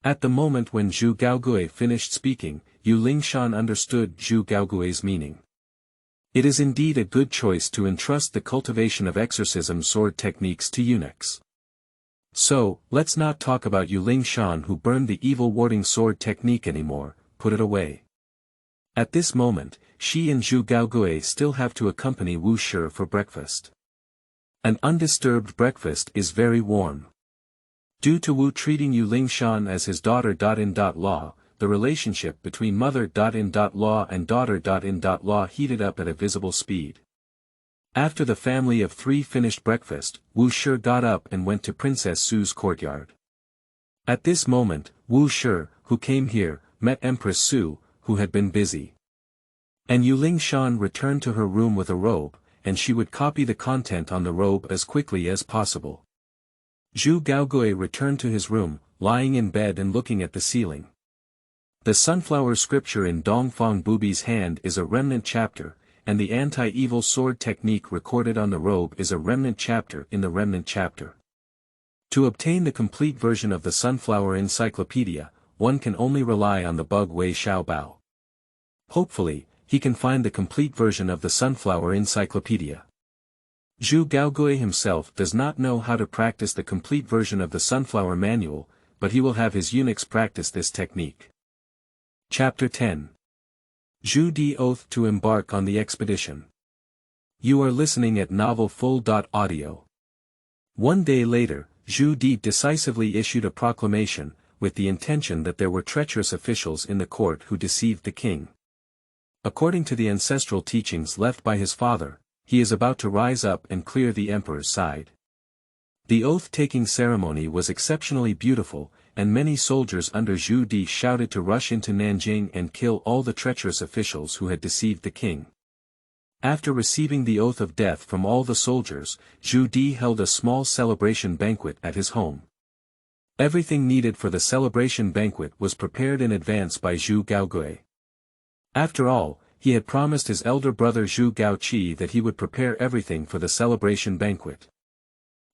At the moment when Zhu Gaogui finished speaking, Ling.Yan understood Zhu Gaogui's meaning. It is indeed a good choice to entrust the cultivation of exorcism sword techniques to eunuchs. So, let's not talk about Ling.Yan who burned the evil warding sword technique anymore, put it away. At this moment, she and Zhu Gaogui still have to accompany Wu Shi for breakfast. An undisturbed breakfast is very warm. Due to Wu treating Ling.Yan as his daughter.In.Law, the relationship between mother.In.Law and daughter.In.Law heated up at a visible speed. After the family of three finished breakfast, Wu Shi got up and went to Princess Su's courtyard. At this moment, Wu Shi, who came here, met Empress Su, who had been busy. And Ling.Yan returned to her room with a robe, and she would copy the content on the robe as quickly as possible. Zhu Gaogui returned to his room, lying in bed and looking at the ceiling. The sunflower scripture in Dongfang Bubai's hand is a remnant chapter, and the anti-evil sword technique recorded on the robe is a remnant chapter in the remnant chapter. To obtain the complete version of the Sunflower Encyclopedia, one can only rely on the bug Wei Xiaobao. Hopefully, he can find the complete version of the Sunflower Encyclopedia. Zhu Gaogui himself does not know how to practice the complete version of the Sunflower Manual, but he will have his eunuchs practice this technique. Chapter 10. Zhu Di Oath to Embark on the Expedition. You are listening at Novel Full.audio. One day later, Zhu Di decisively issued a proclamation, with the intention that there were treacherous officials in the court who deceived the king. According to the ancestral teachings left by his father, he is about to rise up and clear the emperor's side. The oath-taking ceremony was exceptionally beautiful, and many soldiers under Zhu Di shouted to rush into Nanjing and kill all the treacherous officials who had deceived the king. After receiving the oath of death from all the soldiers, Zhu Di held a small celebration banquet at his home. Everything needed for the celebration banquet was prepared in advance by Zhu Gaogui. After all, he had promised his elder brother Zhu Gaoqi that he would prepare everything for the celebration banquet.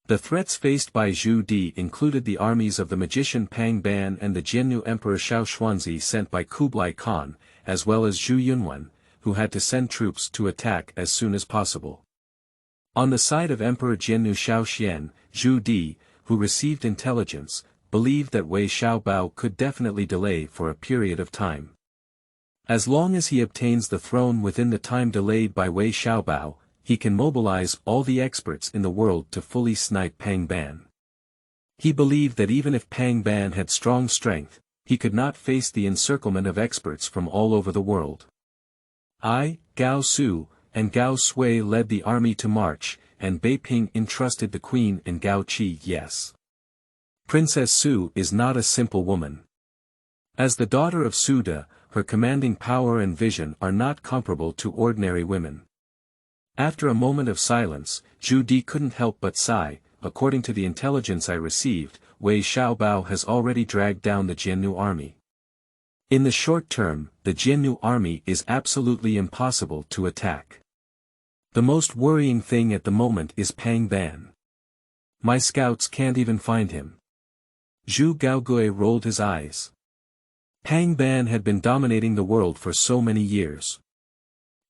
The threats faced by Zhu Di included the armies of the magician Pang Ban and the Jiannu Emperor Xiao Xuanzi sent by Kublai Khan, as well as Zhu Yunwen, who had to send troops to attack as soon as possible. On the side of Emperor Jiannu Shaoxian, Zhu Di, who received intelligence, believed that Wei Xiaobao could definitely delay for a period of time. As long as he obtains the throne within the time delayed by Wei Xiaobao, he can mobilize all the experts in the world to fully snipe Pang Ban. He believed that even if Pang Ban had strong strength, he could not face the encirclement of experts from all over the world. Gao Su, and Gao Sui led the army to march, and Beiping entrusted the queen and Gao Qi. Yes. Princess Su is not a simple woman. As the daughter of Suda, her commanding power and vision are not comparable to ordinary women. After a moment of silence, Zhu Di couldn't help but sigh. According to the intelligence I received, Wei Xiaobao has already dragged down the Jiannu army. In the short term, the Jiannu army is absolutely impossible to attack. The most worrying thing at the moment is Pang Ban. My scouts can't even find him. Zhu Gaogui rolled his eyes. Pang Ban had been dominating the world for so many years.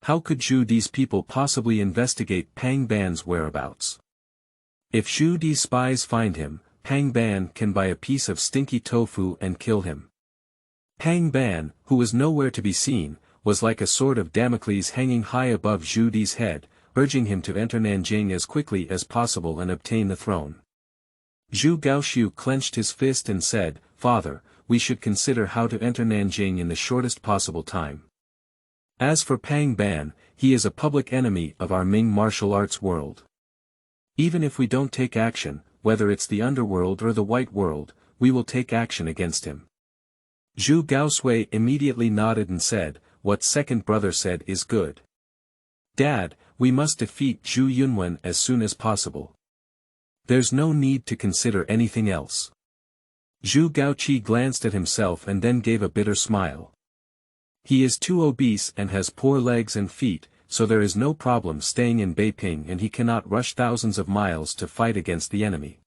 How could Zhu Di's people possibly investigate Pang Ban's whereabouts? If Zhu Di's spies find him, Pang Ban can buy a piece of stinky tofu and kill him. Pang Ban, who was nowhere to be seen, was like a sword of Damocles hanging high above Zhu Di's head, urging him to enter Nanjing as quickly as possible and obtain the throne. Zhu Gaoxiu clenched his fist and said, "Father, we should consider how to enter Nanjing in the shortest possible time. As for Pang Ban, he is a public enemy of our Ming martial arts world. Even if we don't take action, whether it's the underworld or the white world, we will take action against him." Zhu Gaosui immediately nodded and said, "What second brother said is good. Dad, we must defeat Zhu Yunwen as soon as possible. There's no need to consider anything else." Zhu Gaoqi glanced at himself and then gave a bitter smile. He is too obese and has poor legs and feet, so there is no problem staying in Beiping and he cannot rush thousands of miles to fight against the enemy.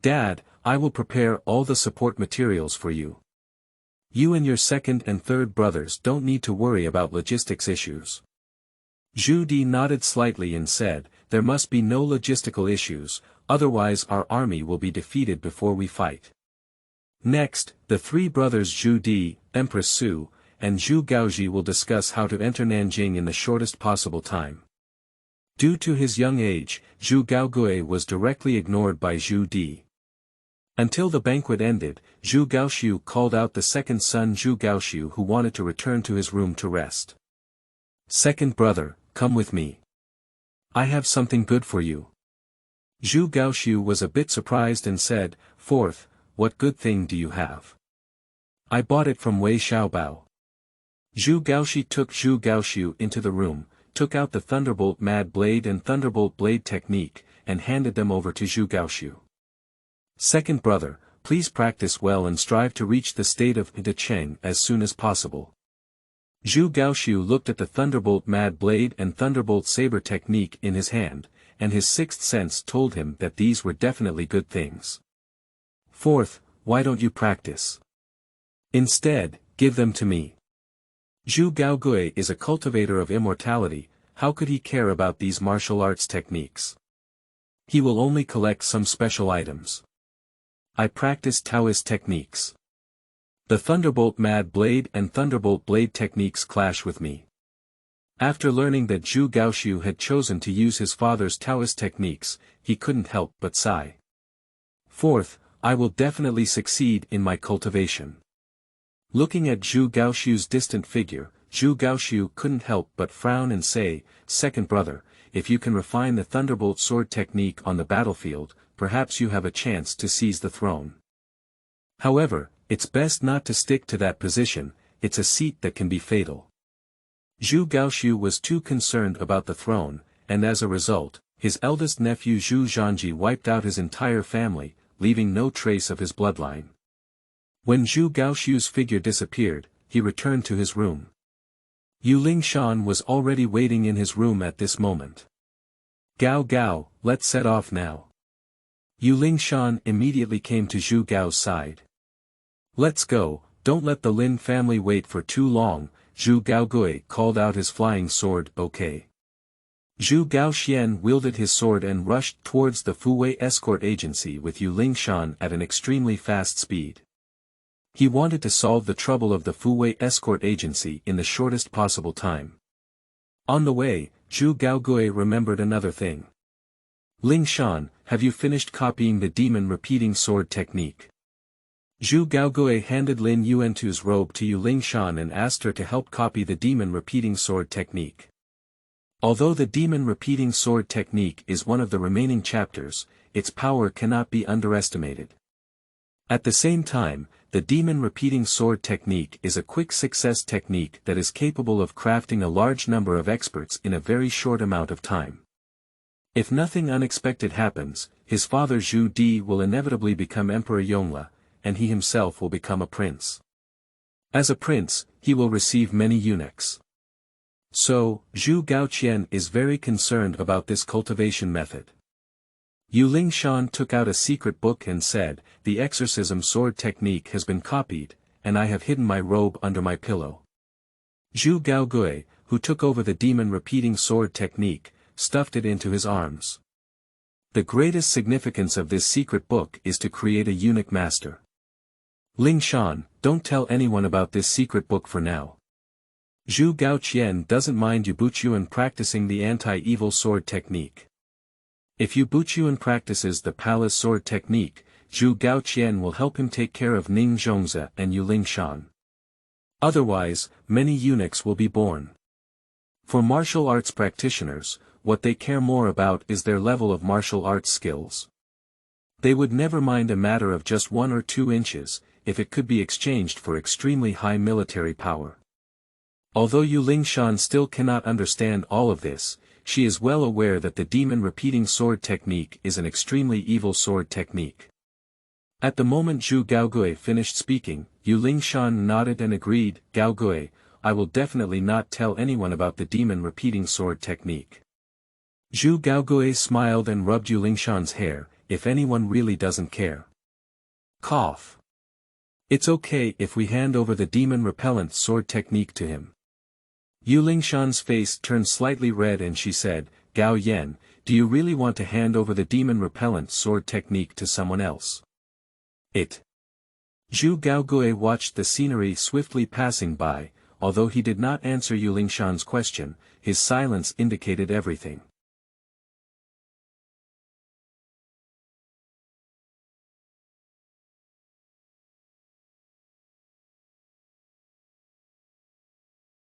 Dad, I will prepare all the support materials for you. You and your second and third brothers don't need to worry about logistics issues. Zhu Di nodded slightly and said, "There must be no logistical issues, otherwise our army will be defeated before we fight." Next, the three brothers Zhu Di, Empress Su, and Zhu Gaoji will discuss how to enter Nanjing in the shortest possible time. Due to his young age, Zhu Gaogui was directly ignored by Zhu Di. Until the banquet ended, Zhu Gaoxiu called out the second son Zhu Gaoxiu, who wanted to return to his room to rest. "Second brother, come with me. I have something good for you." Zhu Gaoxiu was a bit surprised and said, "Fourth, what good thing do you have?" "I bought it from Wei Xiaobao." Zhu Gaoxi took Zhu Gaoxiu into the room, took out the Thunderbolt Mad Blade and Thunderbolt Blade technique, and handed them over to Zhu Gaoxiu. "Second brother, please practice well and strive to reach the state of De Cheng as soon as possible." Zhu Gaoxiu looked at the Thunderbolt Mad Blade and Thunderbolt Saber technique in his hand, and his sixth sense told him that these were definitely good things. "Fourth, why don't you practice? Instead, give them to me." Zhu Gaogui is a cultivator of immortality, how could he care about these martial arts techniques? He will only collect some special items. "I practice Taoist techniques. The Thunderbolt Mad Blade and Thunderbolt Blade techniques clash with me." After learning that Zhu Gaoxiu had chosen to use his father's Taoist techniques, he couldn't help but sigh. "Fourth, I will definitely succeed in my cultivation." Looking at Zhu Gaoxiu's distant figure, Zhu Gaoxiu couldn't help but frown and say, "Second brother, if you can refine the Thunderbolt sword technique on the battlefield, perhaps you have a chance to seize the throne. However, it's best not to stick to that position, it's a seat that can be fatal." Zhu Gaoxiu was too concerned about the throne, and as a result, his eldest nephew Zhu Zhanji wiped out his entire family, leaving no trace of his bloodline. When Zhu Gaoxiu's figure disappeared, he returned to his room. Yu Lingshan was already waiting in his room at this moment. "Gao Gao, let's set off now." Yu Lingshan immediately came to Zhu Gao's side. "Let's go, don't let the Lin family wait for too long," Zhu Gaogui called out his flying sword. "Okay." Zhu Gaoxian wielded his sword and rushed towards the Fuwei escort agency with Yu Lingshan at an extremely fast speed. He wanted to solve the trouble of the Fuwei escort agency in the shortest possible time. On the way, Zhu Gaogui remembered another thing. "Lingshan, have you finished copying the demon repeating sword technique?" Zhu Gaogui handed Lin Yuantu's robe to Yu Lingshan and asked her to help copy the demon repeating sword technique. Although the demon repeating sword technique is one of the remaining chapters, its power cannot be underestimated. At the same time, the demon repeating sword technique is a quick success technique that is capable of crafting a large number of experts in a very short amount of time. If nothing unexpected happens, his father Zhu Di will inevitably become Emperor Yongle, and he himself will become a prince. As a prince, he will receive many eunuchs. So, Zhu Gaoqian is very concerned about this cultivation method. Yu Lingshan took out a secret book and said, "The exorcism sword technique has been copied, and I have hidden my robe under my pillow." Zhu Gaogui, who took over the demon repeating sword technique, stuffed it into his arms. The greatest significance of this secret book is to create a eunuch master. Lingshan, don't tell anyone about this secret book for now. Zhu Gaoqian doesn't mind Yu Buchuan practicing the anti-evil sword technique. If Yu Buchuan practices the palace sword technique, Zhu Gaoqian will help him take care of Ning Zhongzi and Yu Lingshan. Otherwise, many eunuchs will be born. For martial arts practitioners, what they care more about is their level of martial arts skills. They would never mind a matter of just 1 or 2 inches, if it could be exchanged for extremely high military power. Although Yu Lingshan still cannot understand all of this, she is well aware that the demon repeating sword technique is an extremely evil sword technique. At the moment Zhu Gaogui finished speaking, Yu Lingshan nodded and agreed, "Gaogui, I will definitely not tell anyone about the demon repeating sword technique." Zhu Gaogui smiled and rubbed Yu Lingshan's hair, "If anyone really doesn't care. Cough. It's okay if we hand over the demon repellent sword technique to him." Yu Lingshan's face turned slightly red and she said, "Gao Yan, do you really want to hand over the demon repellent sword technique to someone else?" Zhu Gaogui watched the scenery swiftly passing by, although he did not answer Yu Lingshan's question, his silence indicated everything.